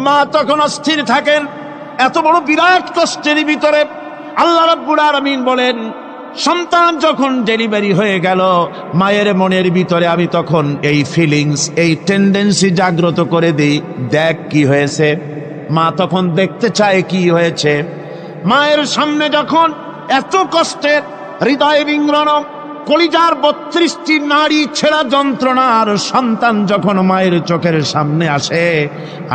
[SPEAKER 1] মা তখন অস্থির থাকেন। এত বড় বিরাট কষ্টের ভিতরে আল্লাহ রাব্বুল আলামিন বলেন, সন্তান যখন ডেলিভারি হয়ে গেল, মায়ের মনের ভিতরে আমি তখন এই ফিলিংস, এই টেন্ডেন্সি জাগ্রত করে দিই, দেখ কি হয়েছে। মা তখন দেখতে চায় কি হয়েছে। মায়ের সামনে যখন এত কষ্টের, হৃদয় বিঙ্গড়ান, কলিজার 32টি নাড়ি ছেঁড়া যন্ত্রণার সন্তান যখন মায়ের চোখের সামনে আসে,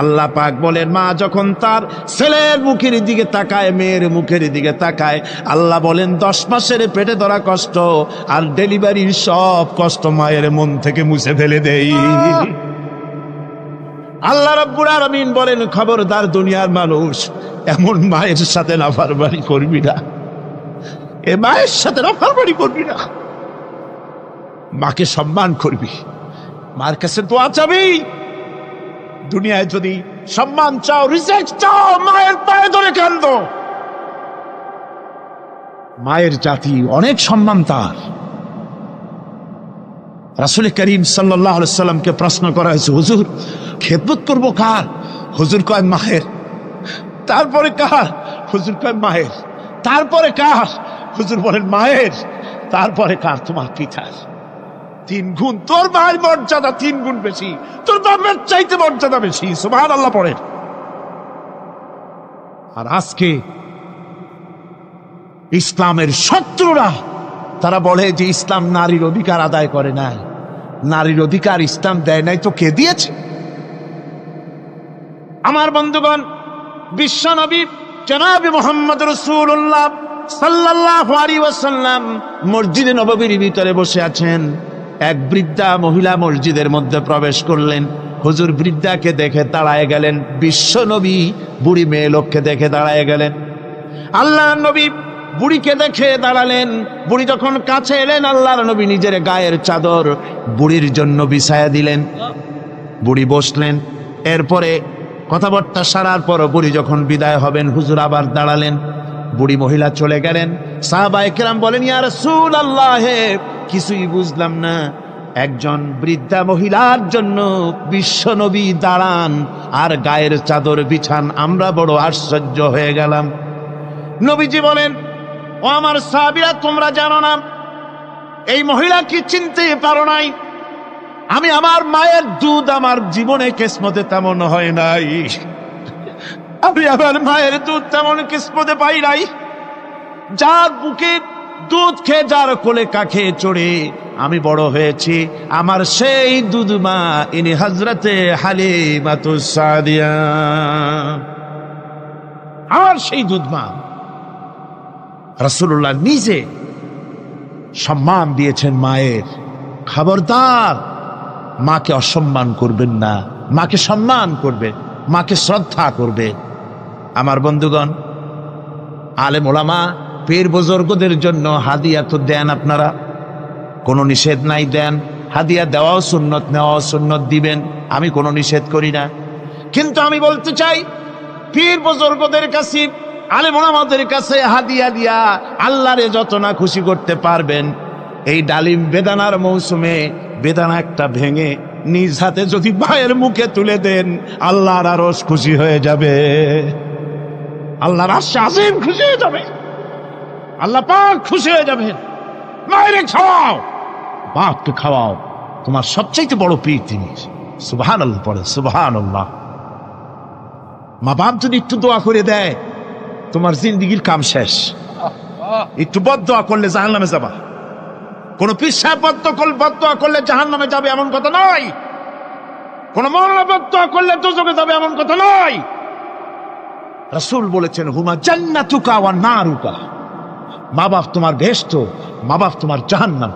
[SPEAKER 1] আল্লাহ পাক বলেন, মা যখন তার ছেলের মুখের দিকে তাকায়, মেয়ের মুখের দিকে তাকায়, আল্লাহ বলেন 10 মাসের পেটে ধরা কষ্ট আর ডেলিভারির সব কষ্ট মায়ের মন থেকে মুছে ফেলে দেই। আল্লাহ রাব্বুল আলামিন বলেন, খবরদার দুনিয়ার মানুষ, এমন মায়ের সাথে নাফরমানি করবি না, এ মায়ের সাথে নাফরমানি করবি না, মাকে সম্মান করবি, মার কাছে দোয়া চাবি। দুনিয়ায় যদি সম্মান চাও, রিজেক্ট চাও, মায়ের পায়ে ধরে কাঁদো। মায়ের জাতি অনেক সম্মান তার। রাসূল করিম সাল্লাল্লাহু আলাইহি ওয়াসাল্লামকে প্রশ্ন করা হয়েছে, হুজুর খেদমত করবো কার? হুজুর কয় মায়ের। তারপরে কার? হুজুর কয় মায়ের। তারপরে কার? হুজুর বলেন মায়ের। তারপরে কার? তোমার পিতার। 3 গুণ। তোর মায়ের মর্যাদা 3 গুণ বেশি, তোর বাপের চাইতে মর্যাদা বেশি। সুবহানাল্লাহ পড়ে। আর আজকে ইসলামের শত্রুরা তারা বলে যে ইসলাম নারীর অধিকার আদায় করে নাই। নারীর অধিকার ইসলাম দেয় নাই তো কে দিয়েছে? আমার বন্ধুগণ, বিশ্বনবী জনাবে মুহাম্মদ রাসূলুল্লাহ সাল্লাল্লাহু আলাইহি ওয়াসাল্লাম মসজিদে নববীর ভিতরে বসে আছেন। এক বৃদ্ধা মহিলা মসজিদের মধ্যে প্রবেশ করলেন। হুজুর বৃদ্ধাকে দেখে দাঁড়ায় গেলেন। বিশ্ব নবী বুড়ি মেয়ে লোককে দেখে দাঁড়ায় গেলেন। আল্লাহ নবী বুড়িকে দেখে দাঁড়ালেন। বুড়ি যখন কাছে এলেন, আল্লাহর নবী নিজের গায়ের চাদর বুড়ির জন্য বিছায়া দিলেন। বুড়ি বসলেন। এরপরে কথাবার্তা সারার পর বুড়ি যখন বিদায় হবেন, হুজুর আবার দাঁড়ালেন। বুড়ি মহিলা চলে গেলেন। সাহাবায়ে কেরাম বলেন, ইয়া রাসূলুল্লাহ, কিছুই বুঝলাম না, একজন বৃদ্ধা মহিলার জন্য বিশ্ব নবী দাঁড়ান আর গায়ের চাদর বিছান, আমরা বড় আশ্চর্য হয়ে গেলাম। নবীজি বলেন, ও আমার সাহাবীরা, তোমরা জানো না এই মহিলা কি চিনতে পারো নাই? আমি আমার মায়ের দুধ আমার জীবনে কিসমতে তেমন হয় নাই। আমি আমার মায়ের দুধ তেমন কিসমতে পাই নাই। যার বুকে দুধ খেয়ে, যার কোলে কাখে চড়ে আমি বড় হয়েছি, আমার সেই দুধ মা ইনি হযরতে হালিমাতুস সাদিয়া, আমার সেই দুধ মা। রাসূলুল্লাহ নিজে সম্মান দিয়েছেন মায়ের। খবরদার, মাকে অসম্মান করবেন না, মাকে সম্মান করবে, মাকে শ্রদ্ধা করবে। আমার বন্ধুগণ, আলেম ওলামা পীর বুজুর্গদের জন্য হাদিয়া তো দেন আপনারা, কোনো নিষেধ নাই, দেন। হাদিয়া দেওয়াও সুন্নত, নেওয়াও সুন্নত, দিবেন, আমি কোনো নিষেধ করি না। কিন্তু আমি বলতে চাই, পীর বুজুর্গদের কাছে, আলেম ওলামাদের কাছে হাদিয়া দিয়া আল্লাহরে যত না খুশি করতে পারবেন, এই ডালিম বেদানার মৌসুমে বেদানা একটা ভেঙে নিজ হাতে যদি ভাইয়ের মুখে তুলে দেন, আল্লাহর আরশ খুশি হয়ে যাবে, আল্লাহর আরশ আজিম খুশি হয়ে যাবে, আল্লাহ পাক খুশি হয়ে যাবেন। মায়েরে খাওয়াও, বাপকে খাওয়াও, তোমার সবচাইতে বড় পীর তিনি। সুবহানাল্লাহ পড়ে, সুবহানাল্লাহ। মা বাপ যদি একটু দোয়া করে দেয়, তোমার জিন্দেগির কাম শেষ। একটু বদদোয়া করলে জাহান্নামে যাবা। কোন পীর সাহেব বদদোয়া করলে জাহান্নামে যাবে এমন কথা নয়। কোন মাওলানা বদদোয়া করলে দোজখে যাবে এমন কথা নয়। রাসূল বলেছেন, হুমা জান্নাতুকা ওয়া নারুকা। মা বাপ তোমার বেহেশত, মা বাপ তোমার জাহান্নাম।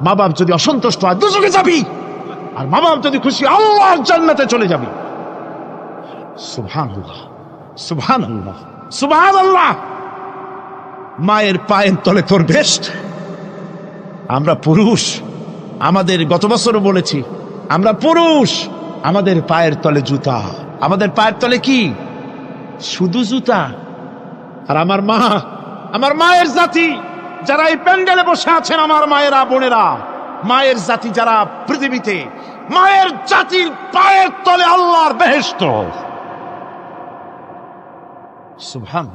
[SPEAKER 1] মা বাপ যদি অসন্তুষ্ট হয়, দোজখে যাবি, আর মা বাপ যদি খুশি, আল্লাহর জান্নাতে চলে যাবি। সুবহানাল্লাহ, সুবহানাল্লাহ, সুবহানাল্লাহ। মায়ের পায়ের তলে তোর বেহেশত। আমরা পুরুষ, আমাদের গত বছরও বলেছি, আমরা পুরুষ, আমাদের পায়ের তলে জুতা। আমাদের পায়ের তলে কি? শুধু জুতা। আর আমার মা, আমার মায়ের জাতি যারা এই প্যান্ডেলে বসে আছেন, আমার মায়েরা বোনেরা, মায়ের জাতি যারা পৃথিবীতে, মায়ের জাতির পায়ের তলে আল্লাহর বেহেশত। সুবহান।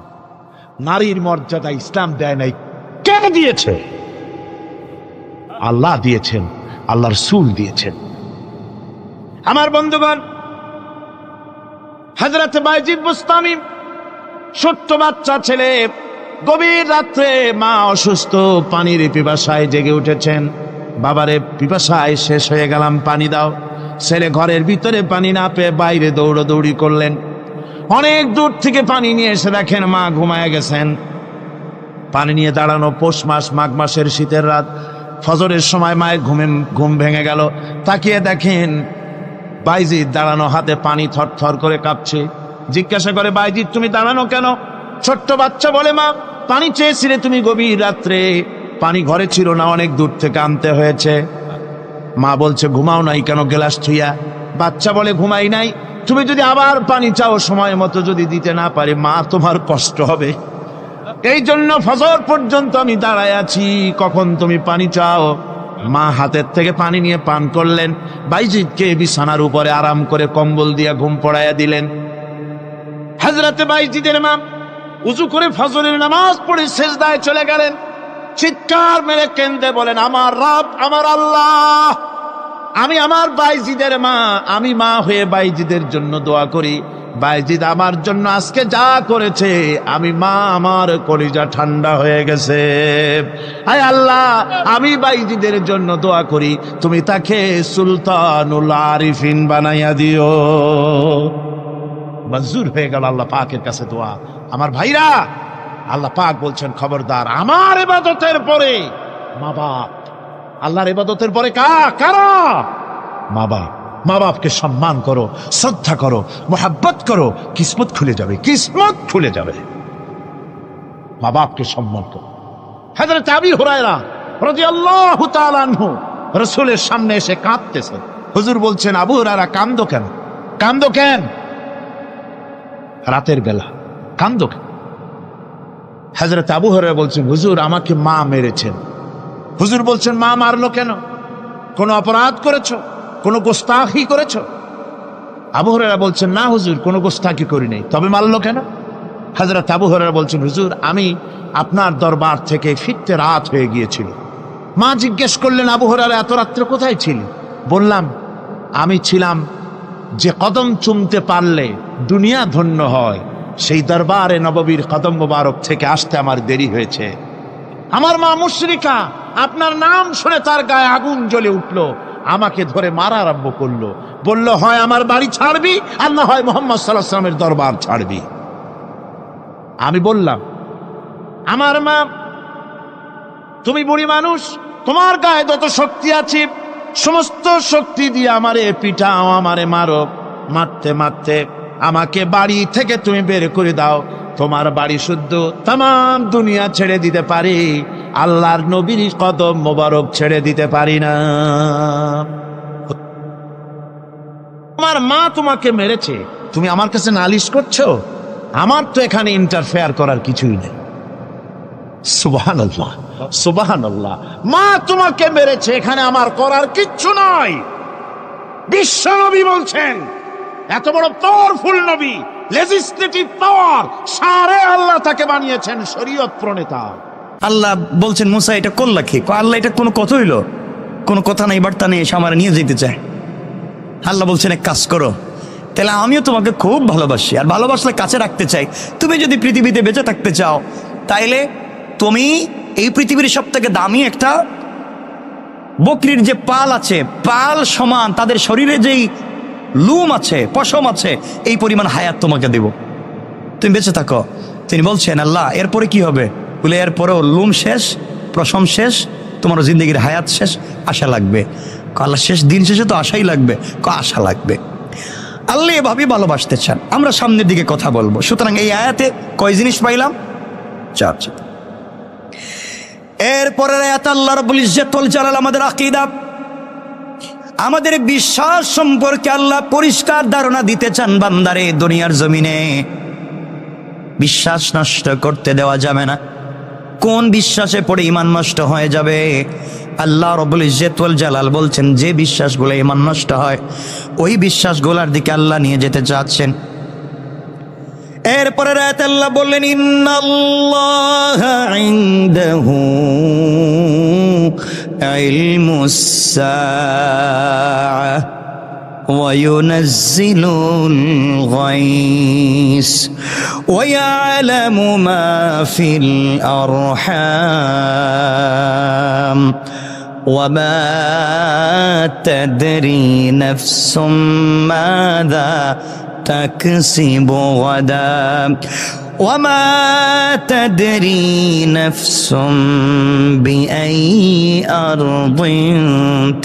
[SPEAKER 1] নারীর মর্যাদা ইসলাম দেয় নাই, কে দিয়েছে? আল্লাহ দিয়েছেন, আল্লাহর রাসূল দিয়েছেন। আমার বন্ধুগণ, হযরত বাইজিদ বুস্তামি, ছোট্ট বাচ্চা ছেলে, গভীর রাত্রে মা অসুস্থ, পানির পিপাসায় জেগে উঠেছেন। বাবারে, পিপাসায় শেষ হয়ে গেলাম, পানি দাও। ছেলে ঘরের ভিতরে পানি না পেয়ে বাইরে দৌড়াদৌড়ি করলেন। অনেক দূর থেকে পানি নিয়ে এসে দেখেন মা ঘুমায় গেছেন। পানি নিয়ে দাঁড়ানো পৌষ মাস, মাঘ মাসের শীতের রাত, ফজরের সময় মায়ের ঘুম ভেঙে গেল। তাকিয়ে দেখেন বাইজিদ দাঁড়ানো, হাতে পানি থরথর করে কাঁপছে। জিজ্ঞাসা করে, বাইজিদ তুমি দাঁড়ানো কেন? ছোট্ট বাচ্চা বলে, মা পানি চেয়েছিলে তুমি গভীর রাত্রে, পানি ঘরে ছিল না, অনেক দূর থেকে আনতে হয়েছে। মা বলছে, ঘুমাও নাই কেন গ্লাস ছুঁয়া? বাচ্চা বলে, ঘুমাই নাই, তুমি যদি আবার পানি চাও, সময় মতো যদি দিতে না পারে, মা তোমার কষ্ট হবে। এই জন্য ফজর পর্যন্ত আমি দাঁড়ায় আছি, কখন তুমি পানি চাও। মা হাতের থেকে পানি নিয়ে পান করলেন। বাইজিদকে বিছানার উপরে আরাম করে কম্বল দিয়ে ঘুম পড়াইয়া দিলেন। হযরতে বাইজিদের মা উযু করে ফজরের নামাজ পড়ে সিজদায় চলে গেলেন। চিৎকার মেরে কেঁদে বলেন, আমার রব, আমার আল্লাহ, আমি আমার বাইজিদের মা, আমি মা হয়ে বাইজিদের জন্য দোয়া করি। বাইজিদ আমার জন্য আজকে যা করেছে, আমি মা, আমার কলিজা ঠান্ডা হয়ে গেছে। আয় আল্লাহ, আমি বাইজিদের জন্য দোয়া করি, তুমি তাকে সুলতানুল আরিফিন বানাইয়া দিও। মঞ্জুর হয়ে গেল আল্লাহ পাকের কাছে দোয়া। আমার ভাইরা, আল্লাহ পাক বলছেন খবরদার আমার ইবাদতের পরে মা বাপ, আল্লাহর ইবাদতের পরে কারা? মা বাপ। মা বাপকে সম্মান করো, শ্রদ্ধা করো, মোহাব্বত করো, কিসমত খুলে যাবে, কিসমত খুলে যাবে। মা বাপকে সম্মান করো। হযরত আবু হুরায়রা রাদিয়াল্লাহু তাআলা আনহু রাসূলের সামনে এসে কাঁদতেছেন। হুজুর বলছেন, আবু হুরায়রা কান্দো কেন? কান্দো কেন? রাতের বেলা কান্দো কেন? হযরত আবু হুরায়রা বলছেন, হুজুর আমাকে মা মেরেছেন। হুজুর বলছেন, মা মারলো কেন? কোন অপরাধ করেছো? কোন গোস্তাখি করেছো? আবু হুরায়রা বলছেন, না হুজুর, কোন গোস্তাখি করি নাই, তবে মারলো কেন? হযরত আবু হুরায়রা বলছেন, হুজুর আমি আপনার দরবার থেকে ফিরতে রাত হয়ে গিয়েছিল। মা জিজ্ঞেস করলেন, আবু হুরায়রা এত রাত্রে কোথায় ছিলি? বললাম, আমি ছিলাম যে কদম চুমতে পারলে দুনিয়া ধন্য হয়, সেই দরবারে নববীর কদম মোবারক থেকে আসতে আমার দেরি হয়েছে। আমার মা মুশরিকা, আপনার নাম শুনে তার গায়ে আগুন জ্বলে উঠলো, আমাকে ধরে মারা আরম্ভ করলো। বলল, হয় আমার বাড়ি ছাড়বি, আর না হয় মুহাম্মদ সাল্লাল্লাহু আলাইহি ওয়াসাল্লামের দরবার ছাড়বি। আমি বললাম, আমার মা, তুমি বুড়ি মানুষ, তোমার গায়ে যত শক্তি আছে সমস্ত শক্তি দিয়ে আমারে পিটাও, আমারে মারো। মারতে মারতে আমাকে বাড়ি থেকে তুমি বের করে দাও। তোমার বাড়ি শুদ্ধ তামাম দুনিয়া ছেড়ে দিতে পারি, আল্লাহর নবীর কদম মোবারক ছেড়ে দিতে পারি না। তোমার মা তোমাকে মেরেছে, তুমি আমার কাছে নালিশ করছো? আমার তো এখানে ইন্টারফেয়ার করার কিছুই নেই। সুবহানাল্লাহ, সুবহানাল্লাহ। মা তোমাকে মেরেছে, এখানে আমার করার কিচ্ছু নাই। বিশ্ব নবী বলছেন, এত বড় পাওয়ারফুল নবী, লেজিসলেটিভ পাওয়ার, সারে আল্লাহ তাকে বানিয়েছেন শরীয়ত প্রণেতা।
[SPEAKER 2] আল্লাহ বলছেন, মুসা এটা করলা কি? আল্লাহ এটা কোনো কথা হইলো? কোনো কথা নাই, বার্তা নেই, এসে আমার নিয়ে যেতে চায়। আল্লাহ বলছেন, এক কাজ করো, তাহলে আমিও তোমাকে খুব ভালোবাসি, আর ভালোবাসলে কাছে রাখতে চাই। তুমি যদি পৃথিবীতে বেঁচে থাকতে চাও, তাইলে তুমি এই পৃথিবীর সব থেকে দামি একটা বকরির যে পাল আছে, পাল সমান তাদের শরীরে যেই লুম আছে, পশম আছে, এই পরিমাণ হায়াত তোমাকে দেব, তুমি বেঁচে থাকো। তিনি বলছেন, আল্লাহ এরপরে কি হবে? বলে, এরপরেও লুম শেষ, পশম শেষ, তোমার জিন্দগির হায়াত শেষ, আশা লাগবে। আল্লাহ শেষ দিন শেষে তো আশাই লাগবে, আশা লাগবে। আল্লাহ এভাবেই ভালোবাসতে চান। আমরা সামনের দিকে কথা বলবো। সুতরাং এই আয়াতে কয় জিনিস পাইলাম? চারটি। এরপরের আয়াত আল্লাহ রাব্বুল ইজ্জত ওয়াল জালাল আমাদের আকীদা, আমাদের বিশ্বাস সম্পর্কে আল্লাহ পরিষ্কার ধারণা দিতে চান। বান্দারে, দুনিয়ার জমিনে বিশ্বাস নষ্ট করতে দেওয়া যাবে না। কোন বিশ্বাসে পড়ে ঈমান নষ্ট হয়ে যাবে? আল্লাহ রাব্বুল ইজ্জত ওয়াল জালাল বলছেন, যে বিশ্বাসগুলো ঈমান নষ্ট হয়, ওই বিশ্বাসগুলোর দিকে আল্লাহ নিয়ে যেতে চাচ্ছেন। এরপরে রাতে আল্লাহ বললেন, ইন্নাল্লাহা ইনদাহু ইলমুস সাআহ ওয়া ইউনাজ্জিলুল গায়স ওয়া ইয়ালামু মা ফিল আরহাম ওয়া মা তাদরি নাফসুম মাযা تكسب غدا وما تدري نفس بأي أرض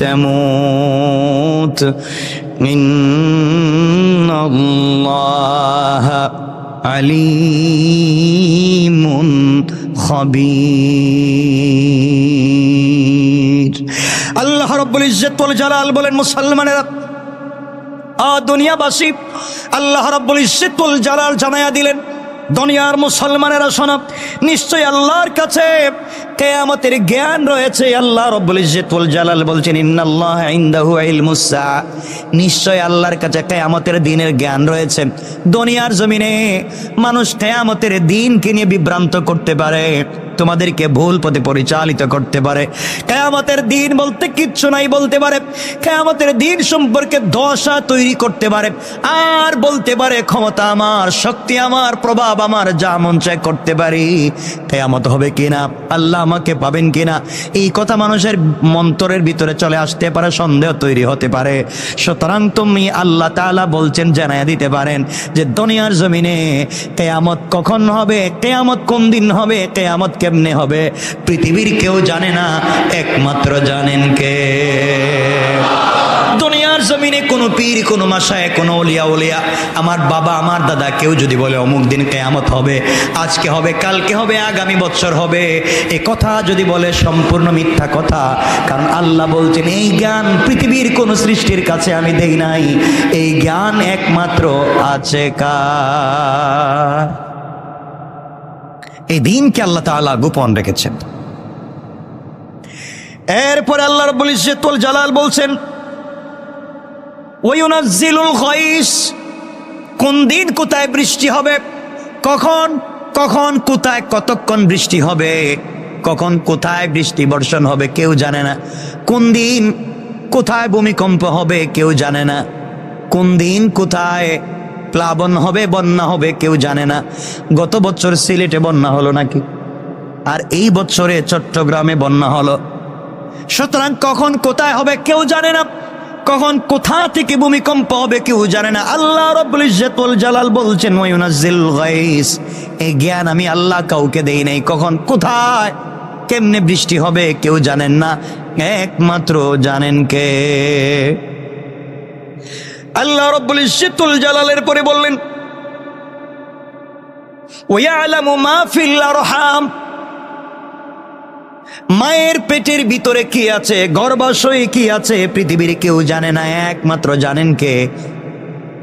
[SPEAKER 2] تموت إن الله عليم خبير। আল্লাহ রাব্বুল ইজ্জত ওয়াল জালাল বলেন, মুসলমানেরা, দুনিয়াবাসী, আল্লাহ রাব্বুল ইজ্জত ওয়াল জালাল জানায়া দিলেন, দুনিয়ার মুসলমানেরা শোনো, নিশ্চয় আল্লাহর কাছে কিয়ামতের জ্ঞান রয়েছে। আল্লাহ রাব্বুল ইজ্জত ওয়াল জালাল বলছেন, ইন্নাল্লাহা ইনদাহু ইলমুস সাআ, নিশ্চয় আল্লাহর কাছে কিয়ামতের দিনের জ্ঞান রয়েছে। দুনিয়ার জমিনে মানুষ কিয়ামতের দিনকে নিয়ে বিভ্রান্ত করতে পারে, তোমাদেরকে ভুল পথে পরিচালিত করতে পারে। কিয়ামতের দিন বলতে কিচ্ছু নাই বলতে পারে, কিয়ামতের দিন সম্পর্কে ধোঁয়াশা তৈরি করতে পারে, আর বলতে পারে ক্ষমতা আমার, শক্তি আমার, প্রভাব আমার, যা মন চায় করতে পারি। কিয়ামত হবে কিনা, আল্লাহ আমাকে পাবেন কিনা, এই কথা মানুষের মন্তরের ভিতরে চলে আসতে পারে, সন্দেহ তৈরি হতে পারে। সুতরাং তুমি আল্লাহ তাআলা বলছেন জানাইয়া দিতে পারেন যে দুনিয়ার জমিনে কিয়ামত কখন হবে, কিয়ামত কোন দিন হবে, কিয়ামত কেমনে হবে, পৃথিবীর কেউ জানে না, একমাত্র জানেন কে? দুনিয়ার জমিনে কোনো পীর, কোনো মাশায়েখ, কোনো ওলিয়া, আমার বাবা, আমার দাদা কেউ যদি বলে অমুক দিন কিয়ামত হবে, আজকে হবে, কালকে হবে, আগামী বছর হবে, এ কথা যদি বলে সম্পূর্ণ মিথ্যা কথা। কারণ আল্লাহ বলছেন এই জ্ঞান পৃথিবীর কোন সৃষ্টির কাছে আমি দেই নাই, এই জ্ঞান একমাত্র আছে কার? এই দিনকে আল্লাহ তাআলা গোপন রেখেছেন। এরপর আল্লাহ রাব্বুল ইজ্জত ওয়াল জালাল বলছেন ওয়ায়ুনাজ্জিলুল গায়স, কোন দিন কোথায় বৃষ্টি হবে, কখন কখন কোথায় কতক্ষণ বৃষ্টি হবে, কখন কোথায় বৃষ্টি বর্ষণ হবে কেউ জানে না। কোন দিন কোথায় ভূমিকম্প হবে কেউ জানে না। কোন দিন কোথায় প্লাবন হবে, বন্যা হবে কেউ জানে না। গত বছর সিলেটে বন্যা হলো নাকি, আর এই বছরে চট্টগ্রামে বন্যা হলো। সুতরাং কখন কোথায় হবে কেউ জানে না, কখন কোথা থেকে ভূমিকম্প হবে কেউ জানে না। আল্লাহ রাব্বুল ইজ্জত ওয়াল জালাল বলছেন ওয়ায়ুনাজ্জিলুল গায়স, এই জ্ঞান আমি আল্লাহ কাউকে দেই নাই। কখন কোথায় কেমনে বৃষ্টি হবে কেউ জানেন না, একমাত্র জানেন কে? আল্লাহ রাব্বুল ইজ্জত ওয়াল জালালের পরে বললেন ওয়ায়ালামু মা ফিল আরহাম, মায়ের পেটের ভিতরে কি আছে, গর্ভাশয়ে কি আছে, পৃথিবীর কেউ জানে না, একমাত্র জানেন কে?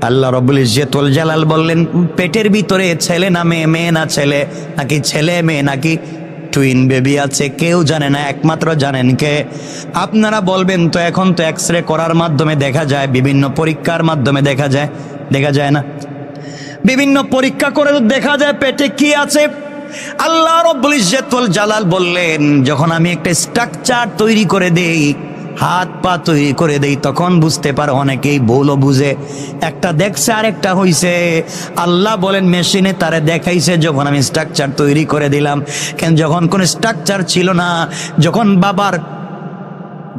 [SPEAKER 2] আল্লাহ রাব্বুল ইজ্জত ওয়াল জালাল বললেন পেটের ভিতরে ছেলে না মেয়ে, মেয়ে না ছেলে, নাকি ছেলে মেয়ে, নাকি টুইন বেবি আছে, কেউ জানে না, একমাত্র জানেন কে? আপনারা বলবেন তো এখন তো এক্সরে করার মাধ্যমে দেখা যায়, বিভিন্ন পরীক্ষার মাধ্যমে দেখা যায়, দেখা যায় না? বিভিন্ন পরীক্ষা করে দেখা যায় পেটে কি আছে। আল্লাহ রাব্বুল ইজ্জত ওয়াল জালাল বললেন যখন আমি একটা স্ট্রাকচার তৈরি করে দেই, হাত পা তৈরি করে দেই, তখন বুঝতে পারে। অনেকেই ভুলও বুঝে, একটা দেখছে আর একটা হইছে। আল্লাহ বলেন মেশিনে তারে দেখাইছে যখন আমি স্ট্রাকচার তৈরি করে দিলাম। কেন যখন কোন স্ট্রাকচার ছিল না, যখন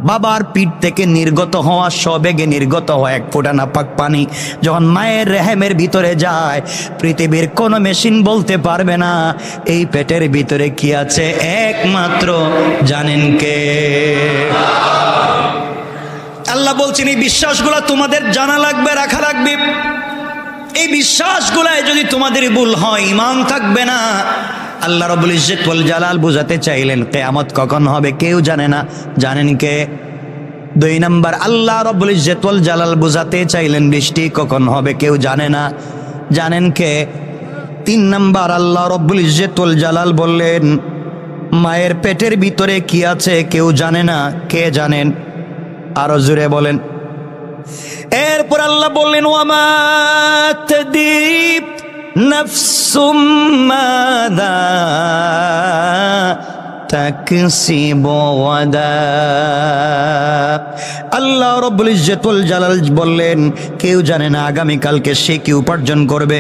[SPEAKER 2] বাবার পিঠ থেকে নির্গত হওয়া, সবেগে নির্গত হওয়া এক ফোঁটা নাপাক পানি যখন মায়ের রেহেমের ভিতরে যায়, পৃথিবীর কোনো মেশিন বলতে পারবে না এই পেটের ভিতরে কি আছে, একমাত্র জানেন কে? আল্লাহ বলছেন এই বিশ্বাসগুলো তোমাদের জানা লাগবে, রাখা লাগবে। এই বিশ্বাসগুলায় যদি তোমাদের ভুল হয় ঈমান থাকবে না। আল্লাহ রাব্বুল ইজ্জত ওয়াল জালাল বুঝাতে চাইলেন কিয়ামত কখন হবে কেউ জানে না, জানেন কে? 2 নাম্বার, আল্লাহ রাব্বুল ইজ্জত ওয়াল জালাল বুঝাতে চাইলেন বৃষ্টি কখন হবে কেউ জানে না, জানেন কে? 3 নাম্বার, আল্লাহ রাব্বুল ইজ্জত ওয়াল জালাল বললেন মায়ের পেটের ভিতরে কি আছে কেউ জানে না, কে জানেন? আরো জোরে বলেন। এরপর আল্লাহ বললেন ওয়ামা তাদরি নাফসুম মাযা তাকসিবু গাদা। আল্লাহ রাব্বুল ইজ্জত ওয়াল জালাল বললেন কেউ জানে না আগামীকালকে সে কি উপার্জন করবে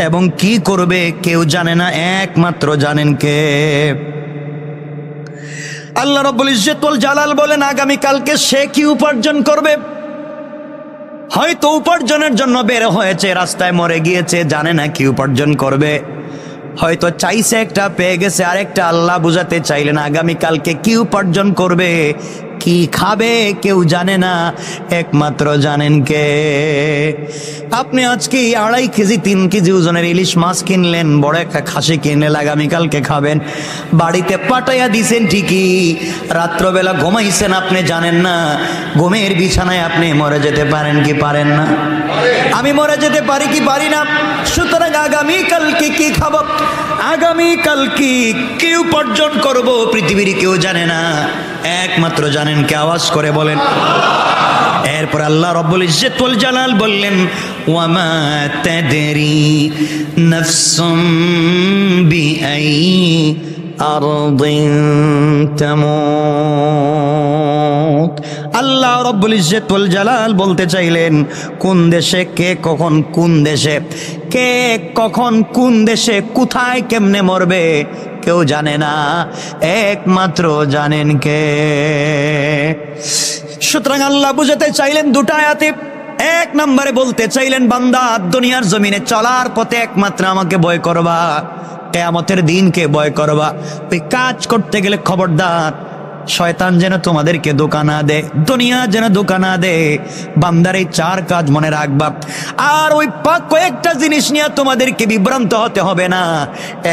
[SPEAKER 2] এবং কি করবে কেউ জানে না, একমাত্র জানেন কে? আল্লাহ রাব্বুল ইজ্জত ওয়াল জালাল বলেন আগামীকালকে সে কি উপার্জন করবে। হয়তো উপার্জনের জন্য বের হয়েছে, রাস্তায় মরে গিয়েছে, জানে না কি উপার্জন করবে। হয়তো চাইছে একটা, পেয়ে গেছে আরেকটা। আল্লাহ বুঝাতে চাইলেন আগামীকালকে কি উপার্জন করবে, কি খাবে কেউ জানে না, একমাত্র জানেন কে? আপনি আজকে 2.5 কেজি 3 কেজি ওজনের ইলিশ মাছ কিনলেন, বড় একটা খাসি কিনলেন, আগামীকালকে খাবেন। বাড়িতে পাঠাইয়া দিছেন ঠিকই, রাত্রবেলা ঘুমাইছেন, আপনি জানেন না ঘুমের বিছানায় আপনি মরে যেতে পারেন কি পারেন না? আমি মরে যেতে পারি কি পারি না? সুতরাং আগামীকালকে কি খাবো, আগামীকালকে কি উপার্জন করব, পৃথিবীর কেউ জানে না, একমাত্র জানেন কে? আওয়াজ করে বলেন। এরপর আল্লাহ রাব্বুল ইজ্জত ওয়াল জালাল বললেন ওয়ামা তাদরি নাফসুম বিআই আরদিন তামুত। আল্লাহ রাব্বুল ইজ্জতুল জালাল বলতে চাইলেন কোন দেশে কে কখন কোন দেশে কে কখন কোন দেশে কোথায় কেমনে মরবে কেউ জানে না, একমাত্র জানেন কে। সুতরাং আল্লাহ বুঝাতে চাইলেন দুটো আয়াতে। এক নম্বরে বলতে চাইলেন বান্দা দুনিয়ার জমিনে চলার পথে একমাত্র আমাকে ভয় করবা, কিয়ামতের দিনকে ভয় করবা। ওই কাজ করতে গেলে খবরদার শয়তান যেন তোমাদেরকে ধোঁকা না দে, দুনিয়া যেন ধোঁকা না দে। বান্দার এই চার কাজ মনে রাখবা। আর ওই কয়েকটা জিনিস নিয়ে তোমাদেরকে বিভ্রান্ত হতে হবে না।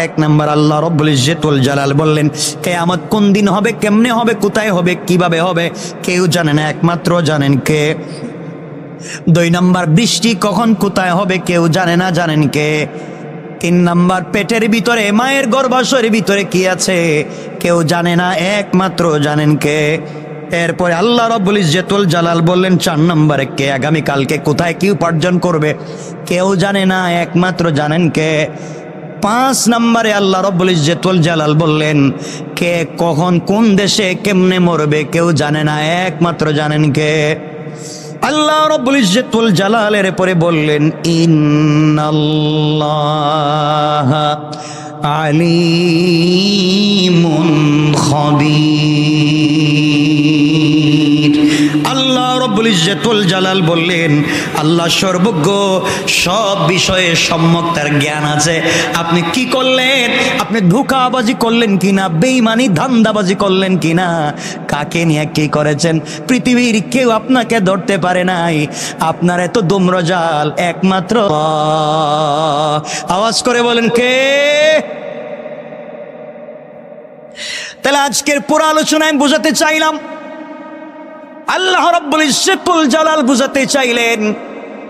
[SPEAKER 2] এক নাম্বার আল্লাহ রাব্বুল ইজ্জতুল জালাল বললেন কিয়ামত কোন দিন হবে, কেমনে হবে, কোথায় হবে, কিভাবে হবে কেউ জানে না, একমাত্র জানেন কে। দুই নাম্বার বৃষ্টি কখন কোথায় হবে কেউ জানে না, জানেন কে। তিন নাম্বার পেটের ভিতরে মায়ের গর্ভাশয়ের ভিতরে কি আছে কেউ জানে না, একমাত্র জানেন কে। এরপরে আল্লাহ রাব্বুল ইজ্জতুল জালাল বললেন চার নম্বরে কে আগামীকালকে কোথায় কি উপার্জন করবে কেউ জানে না, একমাত্র জানেন কে। পাঁচ নম্বরে আল্লাহ রাব্বুল ইজ্জতুল জালাল বললেন কে কখন কোন দেশে কেমনে মরবে কেউ জানে না, একমাত্র জানেন কে। আল্লাহ রাব্বুল ইজ্জতুল জালালের পরে বললেন ইন্নাল্লাহা আলিমুন খাবীর। আল্লাহ রাব্বুল ইজ্জতুল জালাল বললেন আল্লাহ সর্বজ্ঞ, সব বিষয়ে সম্যক তার জ্ঞান আছে। আপনি কি করলেন, আপনি ধোঁকাবাজি করলেন কিনা, বেঈমানি ধান্দাবাজি করলেন কিনা, কাকে নিয়ে কি করেছেন, পৃথিবীর কেউ আপনাকে ধরতে পারে নাই। আপনার এত দুম্রজাল একমাত্র আওয়াজ করে বলেন কে। তাহলে আজকের পুরো আলোচনায় বুঝাতে চাইলাম আল্লাহ রাব্বুল ইজ্জতুল জালাল বুঝাতে চাইলেন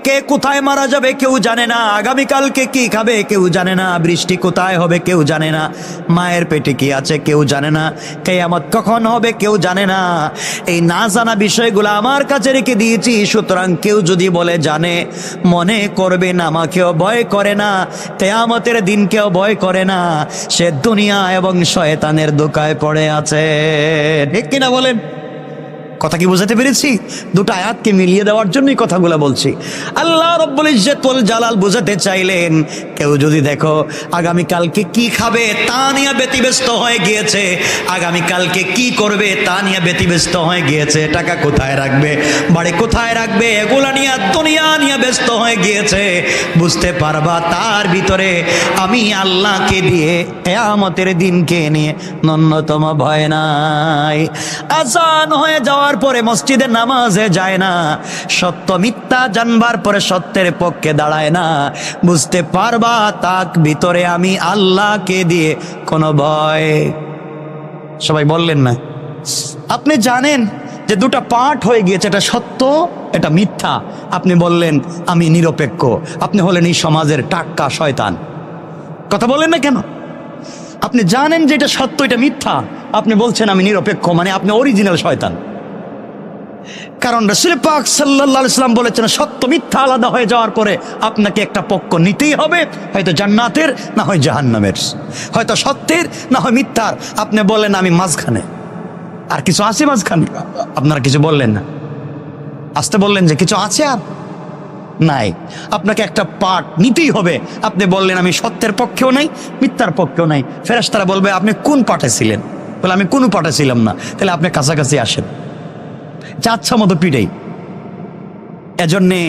[SPEAKER 2] কে কোথায় মারা যাবে কেউ জানে না, আগামীকালকে কি খাবে কেউ জানে না, বৃষ্টি কোথায় হবে কেউ জানে না, মায়ের পেটে কি আছে কেউ জানে না, কিয়ামত কখন হবে কেউ জানে না। এই না জানা বিষয়গুলো আমার কাছে রেখে দিয়েছি। সুতরাং কেউ যদি বলে জানে, মনে করবেন আমাকেও ভয় করে না, কিয়ামতের দিনকেও ভয় করে না, সে দুনিয়া এবং শয়তানের ধোঁকায় পড়ে আছে। ঠিক কিনা বলেন? কথা কি বুঝাতে পেরেছি? দুটো আয়াতকে মিলিয়ে দেওয়ার জন্যই কথাগুলো বলছি। আল্লাহ রাব্বুল ইজ্জতুল জালাল বুঝাতে চাইলেন কেউ যদি দেখো আগামীকালকে কি খাবে তা নিয়ে ব্যতিব্যস্ত হয়ে গিয়েছে, আগামীকালকে কি করবে তা নিয়ে ব্যতিব্যস্ত হয়ে গিয়েছে, টাকা কোথায় রাখবে, বাড়ি কোথায় রাখবে, এগুলা নিয়ে দুনিয়া নিয়ে ব্যস্ত হয়ে গিয়েছে, বুঝতে পারবা তার ভিতরে আমি আল্লাহকে দিয়ে কিয়ামতের দিনকে নিয়ে ন্যূনতম ভয় নাই। আজান হয়ে যাওয়ার পরে মসজিদে নামাজে যায় না, সত্য মিথ্যা জানবার পরে সত্যের পক্ষে দাঁড়ায় না, বুঝতে পারবা তার ভিতরে আমি আল্লাহকে দিয়ে কোনো ভয়। সবাই বললেন না? আপনি জানেন যে দুটো পার্ট হয়ে গিয়েছে, এটা সত্য এটা মিথ্যা, আপনি বললেন আমি নিরপেক্ষ, আপনি হলেন এই সমাজের টাক্কা শয়তান। কথা বলেন না কেন? আপনি জানেন যে এটা সত্য এটা মিথ্যা, আপনি বলছেন আমি নিরপেক্ষ, মানে আপনি অরিজিনাল শয়তান। কারণ রাসূল পাক সাল্লাল্লাহু আলাইহি ওয়াসাল্লাম বলেছেন সত্য মিথ্যা আলাদা হয়ে যাওয়ার পরে আপনাকে একটা পক্ষ নিতেই হবে, হয়তো জান্নাতের না হয় জাহান্নামের, হয়তো সত্যের না হয় মিথ্যার। আপনি বললেন আমি মাঝখানে, আর কিছু আছে মাঝখানে? আপনারা কিছু বললেন না, আসতে বললেন যে কিছু আছে আর নাই, আপনাকে একটা পার্ট নিতেই হবে। আপনি বললেন আমি সত্যের পক্ষেও নাই মিথ্যার পক্ষেও নাই। ফেরেশতারা বলবে আপনি কোন পার্টে ছিলেন? বলে আমি কোনো পার্টে ছিলাম না। তাহলে আপনি কাছাকাছি আসেন, চাচ্ছা মতো পিঠেই। এজন্যে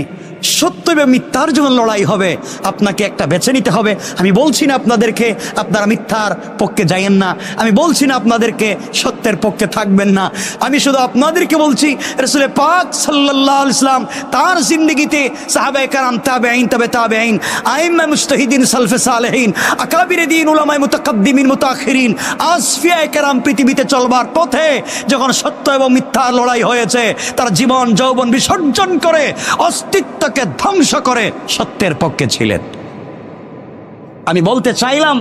[SPEAKER 2] সত্য এবং মিথ্যার যখন লড়াই হবে আপনাকে একটা বেছে নিতে হবে। আমি বলছি না আপনাদেরকে আপনারা মিথ্যার পক্ষে যাইয়েন না, আমি বলছি না আপনাদেরকে সত্যের পক্ষে থাকবেন না, আমি শুধু আপনাদেরকে বলছি রাসূল পাক সাল্লাল্লাহু আলাইহি ওয়াসাল্লাম তার জিন্দেগিতে সাহাবায়ে কেরাম তাবেঈন তবে তাবেঈন আইম্মা মুজতাহিদিন সালফে সালেহিন আকাবিরে দ্বীন উলামায়ে মুতাকাদ্দিমিন মুতাআখিরিন আসফিয়ায়ে কেরাম পৃথিবীতে চলবার পথে যখন সত্য এবং মিথ্যার লড়াই হয়েছে তারা জীবন যৌবন বিসর্জন করে অস্তিত্ব ধ্বংস করে সত্যের পক্ষে ছিলেন। আমি বলতে চাইলাম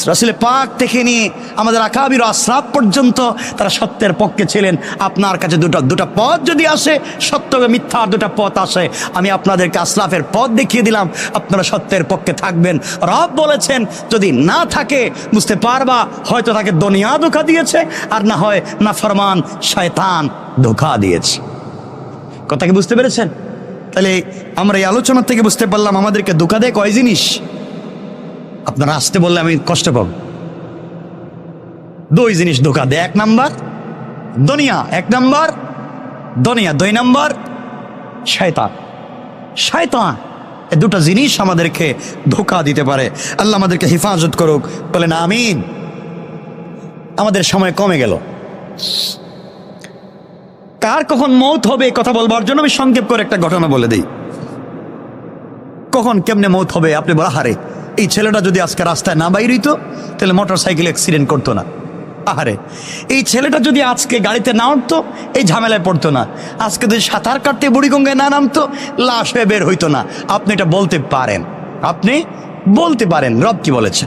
[SPEAKER 2] রাসূল পাক থেকে নিয়ে আমাদের আকাবির আসরাফ পর্যন্ত তারা সত্যের পক্ষে ছিলেন। আপনার কাছে দুটা পথ যদি আসে, সত্য ও মিথ্যার দুটা পথ আসে, আমি আপনাদেরকে আসরাফের পথ দেখিয়ে দিলাম, আপনারা সত্যের পক্ষে থাকবেন। রব বলেছেন যদি না থাকে বুঝতে পারবা হয়তো তাকে দুনিয়া ধোঁকা দিয়েছে, আর না হয় নাফরমান শয়তান ধোঁকা দিয়েছে। কথা কি বুঝতে পেরেছেন? তাহলে আমরা এই আলোচনা থেকে বুঝতে পারলাম আমাদেরকে ধোঁকা দেয় কয় জিনিস। আপনারা আসতে বললে আমি কষ্ট পাব। 2 জিনিস ধোঁকা দেয়। 1 নাম্বার দুনিয়া, 1 নাম্বার দুনিয়া, 2 নাম্বার শয়তান। শয়তান এই 2টা জিনিস আমাদেরকে ধোঁকা দিতে পারে। আল্লাহ আমাদেরকে হেফাজত করুক, বলেন আমিন। আমাদের সময় কমে গেল। কার কখন মৌত হবে কথা বলবার জন্য আমি সংক্ষেপ করে একটা ঘটনা বলে দিই। কখন কেমনে মৌত হবে আপনি বলা, হারে এই ছেলেটা যদি আজকে রাস্তায় না বাইর হইতো তাহলে মোটর সাইকেল অ্যাক্সিডেন্ট করতো না। আহারে এই ছেলেটা যদি আজকে গাড়িতে না উঠতো এই ঝামেলায় পড়তো না। আজকে যদি সাঁতার কাটতে বুড়িগঙ্গায় না নামতো লাশ হয়ে বের হইতো না। আপনি এটা বলতে পারেন, আপনি বলতে পারেন। রব কি বলেছে?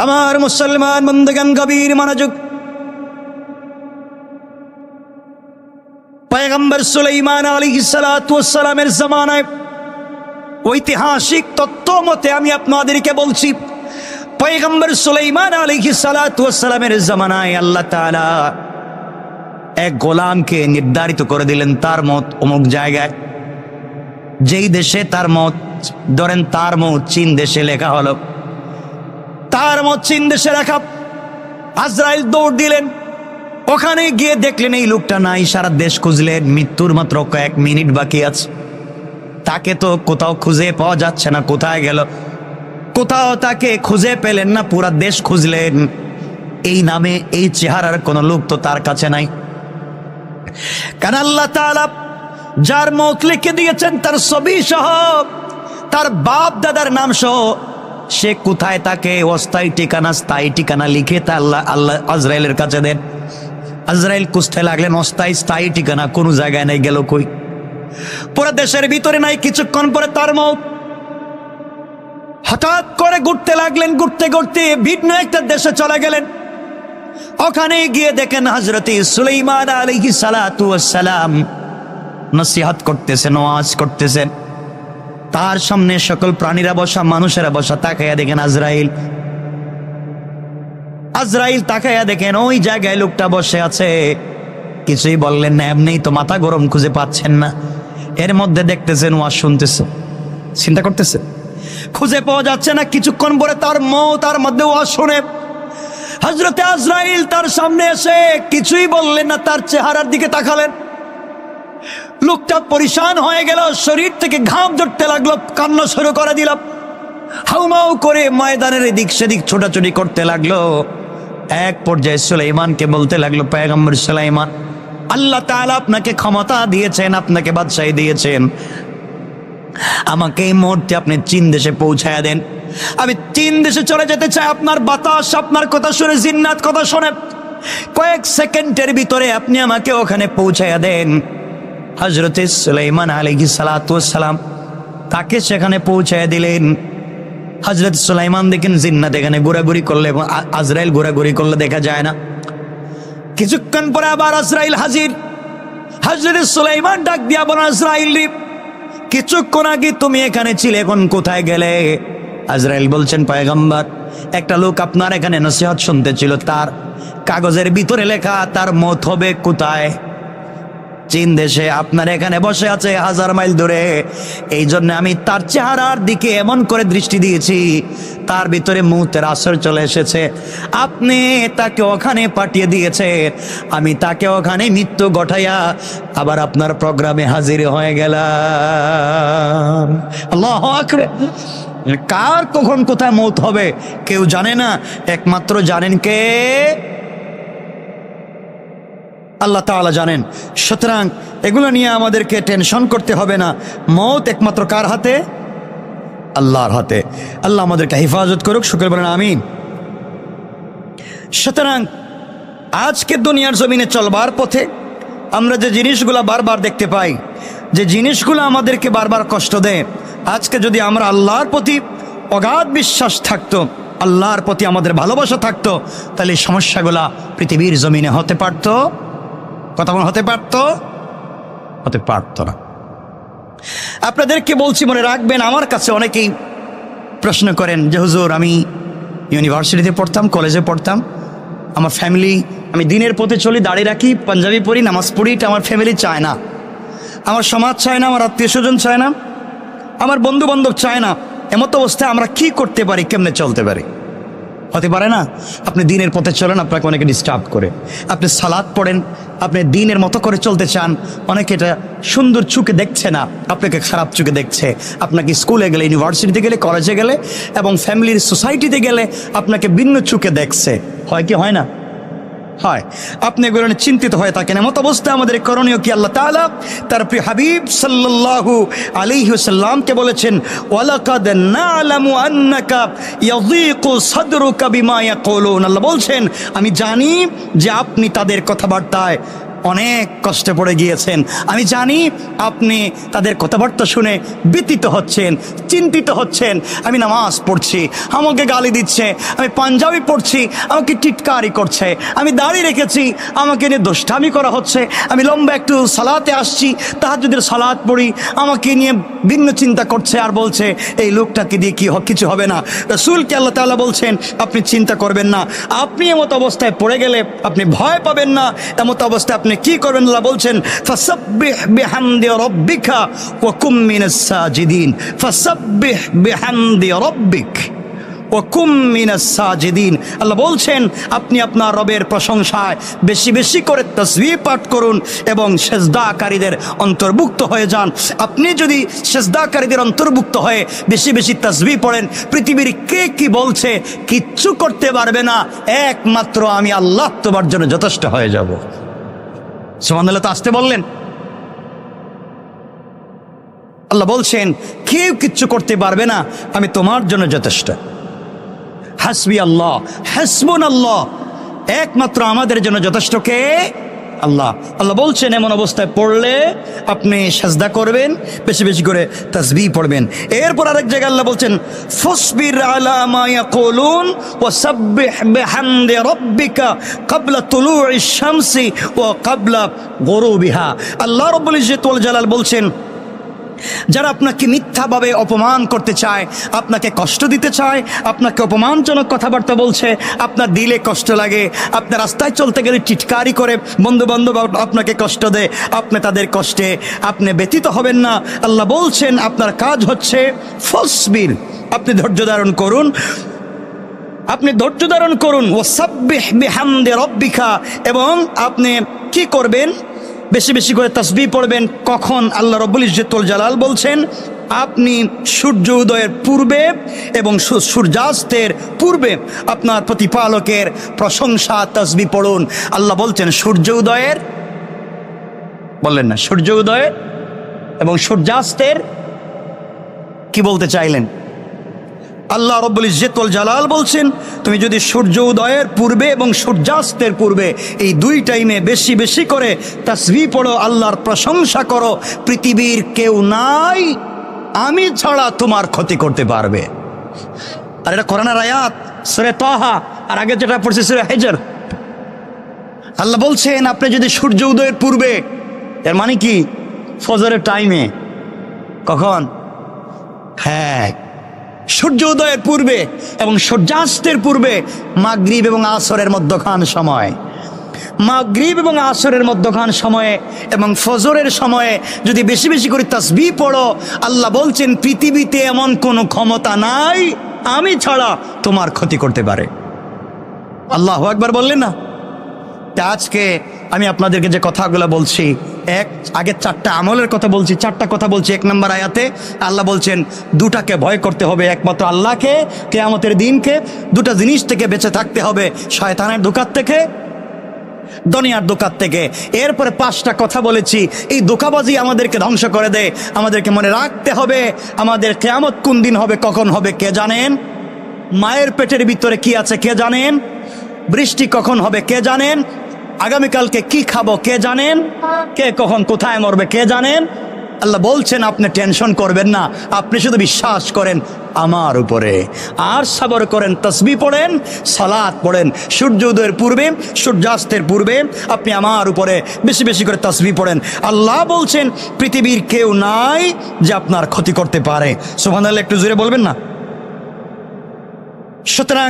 [SPEAKER 2] আমার মুসলমান বন্ধুগণ গভীর মনোযোগ। পয়গম্বর সুলাইমান আলাইহিস সালাতু ওয়াস সালামের জামানায় ঐতিহাসিক তত্ত্ব মতে আমি আপনাদেরকে বলছি, পয়গম্বর সুলাইমান আলাইহিস সালাতু ওয়াস সালামের জামানায় আল্লাহ তাআলা এক গোলামকে নির্ধারিত করে দিলেন তার মত অমুক জায়গায়, যেই দেশে তার মত, ধরেন তার মত চীন দেশে লেখা হলো, তার মত চীন দেশে লেখা। আজরাইল দৌড় দিলেন, ওখানে গিয়ে দেখলেন এই লোকটা নাই। সারা দেশ খুঁজলেন, মৃত্যুর মাত্র কয়েক মিনিট বাকি আছে। তাকে তো কোথাও খুঁজে পাওয়া যাচ্ছে না, কোথায় গেল? কোথাও তাকে খুঁজে পেলেন না, পুরা দেশ খুঁজলেন। এই নামে এই চেহারার কোন লোক তো তার কাছে নাই। কারণ আল্লাহ তাআলা যার মত লিখে দিয়েছেন তার ছবি সহ, তার বাপ দাদার নাম সহ, সে কোথায় তাকে অস্থায়ী ঠিকানা স্থায়ী ঠিকানা লিখে তা আল্লাহ আজরাইলের কাছে দেন। আজরাইল খুঁজতে লাগলেন অস্থায়ী স্থায়ী ঠিকানা, কোনো জায়গায় নাই, গেল কই? পুরো দেশের ভিতরে নাই। কিছুক্ষণ পরে তার মত। হঠাৎ করে ঘুরতে লাগলেন, ঘুরতে ঘুরতে ভিন্ন একটা দেশে চলে গেলেন। ওখানে গিয়ে দেখেন হযরত সুলাইমান আলাইহিস সালাতু ওয়াস সালাম নসিহত করতেছেন, ওয়াজ করতেছেন। তার সামনে সকল প্রাণীরা বসা, মানুষেরা বসা। তাকায়া দেখেন আজরাইল। আজরাইল তাকায়া দেখেন ওই জায়গায় লোকটা বসে আছে। কিছুই বললেন না, এমনি তো মাথা গরম, খুঁজে পাচ্ছেন না। এর মধ্যে দেখতেছেন ওয়াজ শুনতেছে, চিন্তা করতেছে, খুঁজে পাওয়া যাচ্ছে না। কিছুক্ষণ পরে তার মত, তার মধ্যে ওয়াজ শুনে হযরতে আজরাইল তার সামনে এসে কিছুই বললেন না, তার চেহারার দিকে তাকালেন। লোকটা পরিশান হয়ে গেল, শরীর থেকে ঘাম ঝরতে লাগলো, কান্না শুরু করে দিল, হাউমাউ করে ময়দানের এদিক সেদিক ছোটাছুটি করতে লাগলো। এক পর্যায়ে সুলাইমানকে বলতে লাগলো, পয়গম্বর সুলাইমান, আল্লাহ তাআলা আপনাকে ক্ষমতা দিয়েছেন, আপনাকে বাদশাহী দিয়েছেন, আমাকে এই মুহূর্তে আপনি চীন দেশে পৌঁছায়া দেন। আমি চীন দেশে চলে যেতে চাই। আপনার বাতাস, আপনার কথা শুনে, জিন্নাত কথা শুনে, কয়েক সেকেন্ডের ভিতরে আপনি আমাকে ওখানে পৌঁছায়া দেন। হযরতে সুলাইমান আলাইহিস সালাতু ওয়াস সালাম তাকে সেখানে পৌঁছায়া দিলেন। হযরত সুলাইমান দেখেন জিন্নাত এখানে ঘোরাঘুরি করলে এবং আজরাইল ঘোরাঘুরি করলে দেখা যায় না। কিছুক্ষণ পরে আবার আজরাইল হাজির। হযরত সুলাইমান ডাক দিয়া বলেন, আজরাইল রে, কিছুক্ষণ আগে তুমি এখানে ছিলে, এখন কোথায় গেলে? আজরাইল বলছেন, পয়গম্বর, একটা লোক আপনার এখানে নসিহত শুনতে ছিল, তার কাগজের ভিতরে লেখা তার মত হবে কোথায়? চীন দেশে। আপনার এখানে বসে আছে 1000 মাইল দূরে। এই জন্য আমি তার চেহারার দিকে এমন করে দৃষ্টি দিয়েছি, তার ভিতরে মৌতের আসর চলে এসেছে। আপনি তাকে ওখানে পাঠিয়ে দিয়েছে, আমি তাকে ওখানে মৃত্যু ঘটাইয়া আবার আপনার প্রোগ্রামে হাজির হয়ে গেলাম। আল্লাহু আকবার। কার কখন কোথায় মৌত হবে কেউ জানে না, একমাত্র জানেন কে? আল্লাহ তাআলা জানেন। সুতরাং এগুলো নিয়ে আমাদেরকে টেনশন করতে হবে না। মৌত একমাত্র কার হাতে? আল্লাহর হাতে। আল্লাহ আমাদেরকে হেফাজত করুক, শুকর বলেন আমিন। সুতরাং আজকে দুনিয়ার জমিনে চলবার পথে আমরা যে জিনিসগুলো বারবার দেখতে পাই, যে জিনিসগুলো আমাদেরকে বারবার কষ্ট দেয়, আজকে যদি আমরা আল্লাহর প্রতি অগাধ বিশ্বাস থাকতো, আল্লাহর প্রতি আমাদের ভালোবাসা থাকতো, তাহলে এই সমস্যাগুলা পৃথিবীর জমিনে হতে পারতো? কথা বল, হতে পারতো? হতে পারতো না। আপনাদেরকে বলছি, মনে রাখবেন, আমার কাছে অনেকেই প্রশ্ন করেন যে হুজুর, আমি ইউনিভার্সিটিতে পড়তাম, কলেজে পড়তাম, আমার ফ্যামিলি, আমি দিনের পথে চলি, দাড়ি রাখি, পাঞ্জাবি পরি, নামাজ পড়ি, এটা আমার ফ্যামিলি চায় না, আমার সমাজ চায় না, আমার আত্মীয় স্বজন চায় না, আমার বন্ধু বান্ধব চায় না। এমত অবস্থায় আমরা কি করতে পারি, কেমনে চলতে পারি? হতে পারে না আপনি দিনের পথে চলেন, আপনাকে অনেকে ডিস্টার্ব করে, আপনি সালাত পড়েন, আপনি দিনের মতো করে চলতে চান, অনেকে এটা সুন্দর চোখে দেখছে না, আপনাকে খারাপ চোখে দেখছে। আপনাকে স্কুলে গেলে, ইউনিভার্সিটিতে গেলে, কলেজে গেলে এবং ফ্যামিলির সোসাইটিতে গেলে আপনাকে ভিন্ন চোখে দেখছে। হয় কি হয় না? হয়। আপনি এগুলো নিয়ে চিন্তিত হয়ে থাকেন। এমত অবস্থায় আমাদের করণীয় কি? আল্লাহ তাআলা তার প্রিয় হাবিব সাল্লাল্লাহু আলাইহি ওয়াসাল্লামকে বলেছেন, ওয়ালাকাদ না'লামু আন্নাকা ইয়াযীকু সাদরুকা বিমা ইয়াকুলুন। আল্লাহ বলছেন, আমি জানি যে আপনি তাদের কথাবার্তায় অনেক কষ্টে পড়ে গিয়েছেন, আমি জানি আপনি তাদের কথাবার্তা শুনে ব্যথিত হচ্ছেন, চিন্তিত হচ্ছেন। আমি নামাজ পড়ছি, আমাকে গালি দিচ্ছে, আমি পাঞ্জাবি পড়ছি, আমাকে টিটকারি করছে, আমি দাড়ি রেখেছি, আমাকে নিয়ে দুষ্টামি করা হচ্ছে, আমি লম্বা একটু সালাতে আসছি, তাহাজ্জুদের সালাত পড়ি, আমাকে নিয়ে ভিন্ন চিন্তা করছে আর বলছে এই লোকটাকে দিয়ে কি কিছু হবে না। রাসূলকে আল্লাহ তাআলা বলছেন, আপনি চিন্তা করবেন না, আপনি এমত অবস্থায় পড়ে গেলে আপনি ভয় পাবেন না। এমত অবস্থায় আপনি কি করবেন? আল্লাহ বলছেন, ফাসাব্বিহ বিহামদি রাব্বিকা ওয়া কুম মিনাস সাজিদিন। ফাসাব্বিহ বিহামদি রাব্বিক ওয়া কুম মিনাস সাজিদিন। আল্লাহ বলছেন, আপনি আপনার রবের প্রশংসায় বেশি বেশি করে তাসবিহ পাঠ করুন এবং সেজদাকারীদের অন্তর্ভুক্ত হয়ে যান। আপনি যদি সেজদাকারীদের অন্তর্ভুক্ত হয়ে বেশি বেশি তাসবিহ পড়েন, পৃথিবীর কে কি বলছে কিচ্ছু করতে পারবে না, একমাত্র আমি আল্লাহ তোমার জন্য যথেষ্ট হয়ে যাব। সুবহানাল্লাহ। তো আসতে বললেন। আল্লাহ বলছেন, কেউ কিচ্ছু করতে পারবে না, আমি তোমার জন্য যথেষ্ট। হাসবি আল্লাহ, হাসবুন আল্লাহ, একমাত্র আমাদের জন্য যথেষ্ট কে? আল্লাহ। আল্লাহ বলছেন, এমন অবস্থায় পড়লে আপনি সাজদা করবেন, বেশি বেশি করে তাসবিহ পড়বেন। এরপর আরেক জায়গায় আল্লাহ বলছেন, ফাসবির আলা মা ইয়াকুলুন ওয়া সাব্বিহ বিহামদি রাব্বিকা ক্বাবলা তুলুইশ শামসি ওয়া ক্বাবলা গুরুবিহা। আল্লাহ রাব্বুল ইজ্জত ওয়াল জালাল বলছেন, যারা আপনাকে মিথ্যাভাবে অপমান করতে চায়, আপনাকে কষ্ট দিতে চায়, আপনাকে অপমানজনক কথাবার্তা বলছে, আপনার দিলে কষ্ট লাগে, আপনার রাস্তায় চলতে গেলে টিটকারি করে, বন্ধু বান্ধব আপনাকে কষ্ট দেয়, আপনি তাদের কষ্টে আপনি ব্যথিত হবেন না। আল্লাহ বলছেন, আপনার কাজ হচ্ছে ফাসবির, আপনি ধৈর্য ধারণ করুন, আপনি ধৈর্য ধারণ করুন। ওয়াসাব্বিহ বিহামদি রাব্বিকা, এবং আপনি কি করবেন? বেশি বেশি করে তাসবিহ পড়বেন। কখন? আল্লাহ রাব্বুল ইজ্জত ওয়াল জালাল বলছেন, আপনি সূর্য উদয়ের পূর্বে এবং সূর্যাস্তের পূর্বে আপনার প্রতিপালকের প্রশংসা তাসবিহ পড়ুন। আল্লাহ বলছেন সূর্য উদয়ের, বললেন না, সূর্য উদয়ের এবং সূর্যাস্তের। কি বলতে চাইলেন? আল্লাহ রাব্বুল ইজ্জত ওয়াল জালাল বলছেন, তুমি যদি সূর্য উদয়ের পূর্বে এবং সূর্যাস্তের পূর্বে এই দুই টাইমে বেশি বেশি করে তাসবিহ পড়ো, আল্লাহর প্রশংসা করো, পৃথিবীর কেউ নাই আমি ছাড়া তোমার ক্ষতি করতে পারবে। আর এটা কোরআনের আয়াত, সূরা তাহা, আর আগে যেটা পড়ছি সূরা হিজর। আল্লাহ বলছেন, আপনি যদি সূর্য উদয়ের পূর্বে, এর মানে কি? ফজরের টাইমে। কখন? হ্যাঁ, সূর্য উদয়ের পূর্বে এবং সূর্যাস্তের পূর্বে, মাগরিব এবং আসরের মধ্যখান সময়, মাগরিব এবং আসরের মধ্যখান সময়ে এবং ফজরের সময়ে যদি বেশি বেশি করে তাসবিহ পড়ো, আল্লাহ বলছেন পৃথিবীতে এমন কোনো ক্ষমতা নাই আমি ছাড়া তোমার ক্ষতি করতে পারে। আল্লাহু আকবার বললেন না? আজকে আমি আপনাদেরকে যে কথাগুলো বলছি, আগে 4টা আমলের কথা বলছি, 4টা কথা বলছি। 1 নম্বর আয়াতে আল্লাহ বলছেন দুটাকে ভয় করতে হবে, একমাত্র আল্লাহকে, কিয়ামতের দিনকে। দুটা জিনিস থেকে বেঁচে থাকতে হবে, শয়তানের ধোঁকা থেকে, দুনিয়ার ধোঁকা থেকে। এরপরে 5টা কথা বলেছি, এই ধোঁকাবাজি আমাদেরকে ধ্বংস করে দেয়। আমাদেরকে মনে রাখতে হবে আমাদের কিয়ামত কোন দিন হবে, কখন হবে কে জানেন? মায়ের পেটের ভিতরে কি আছে কে জানেন? বৃষ্টি কখন হবে কে জানেন? আগামীকালকে কি খাবো কে জানেন? কে কখন কোথায় মরবে কে জানেন? আল্লাহ বলছেন আপনি টেনশন করবেন না, আপনি শুধু বিশ্বাস করেন আমার উপরে, আর সবর করেন, তাসবিহ পড়েন, সালাত পড়েন। সূর্য উদয়ের পূর্বে, সূর্যাস্তের পূর্বে আপনি আমার উপরে বেশি বেশি করে তাসবিহ পড়েন। আল্লাহ বলছেন পৃথিবীর কেউ নাই যে আপনার ক্ষতি করতে পারে। সুবহানাল্লাহ, একটু জোরে বলবেন না? সুতরাং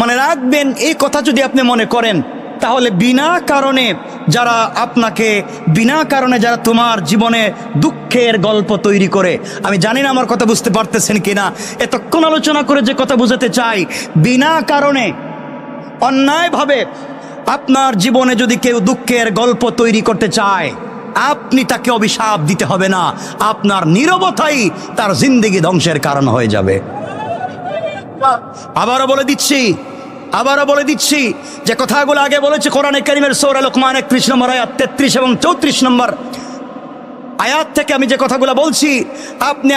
[SPEAKER 2] মনে রাখবেন, এই কথা যদি আপনি মনে করেন, তাহলে বিনা কারণে যারা আপনাকে, বিনা কারণে যারা তোমার জীবনে দুঃখের গল্প তৈরি করে, আমি জানি না আমার কথা বুঝতে পারতেছেন কিনা, এতক্ষণ আলোচনা করে যে কথা বুঝাতে চাই, বিনা কারণে অন্যায়ভাবে আপনার জীবনে যদি কেউ দুঃখের গল্প তৈরি করতে চায়, আপনি তাকে অভিশাপ দিতে হবে না, আপনার নীরবতাই তার জিন্দেগি ধ্বংসের কারণ হয়ে যাবে। আবারও বলে দিচ্ছি যে কথাগুলো আগে বলেছে কোরআনে কারীমের সূরা লোকমান 31 নম্বর আয়াত 33 এবং 34 নম্বর আয়াত থেকে আমি যে কথাগুলো বলছি, আপনি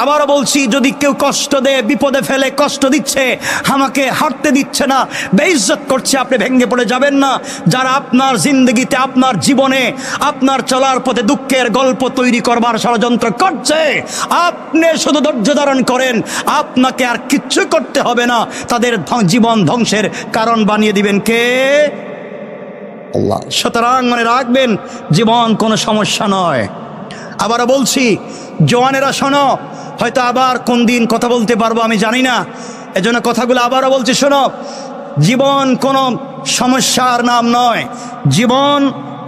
[SPEAKER 2] আবারও বলছি, যদি কেউ কষ্ট দেয়, বিপদে ফেলে, কষ্ট দিচ্ছে, আমাকে হাঁটতে দিচ্ছে না, বেইজ্জত করছে, আপনি ভেঙে পড়ে যাবেন না। যারা আপনার জিন্দগিতে, আপনার জীবনে, আপনার চলার পথে দুঃখের গল্প তৈরি করবার ষড়যন্ত্র করছে, আপনি শুধু ধৈর্য ধারণ করেন, আপনাকে আর কিচ্ছু করতে হবে না, তাদের জীবন ধ্বংসের কারণ বানিয়ে দিবেন কে? আল্লাহ। সুতরাং মনে রাখবেন, জীবন কোনো সমস্যা নয়। আবারও বলছি, জওয়ানেরা শোনো, হয়তো আবার কোন দিন কথা বলতে পারবো আমি জানি না, এজন্য কথাগুলো আবারও বলছি, শোনো, জীবন কোনো সমস্যার নাম নয়, জীবন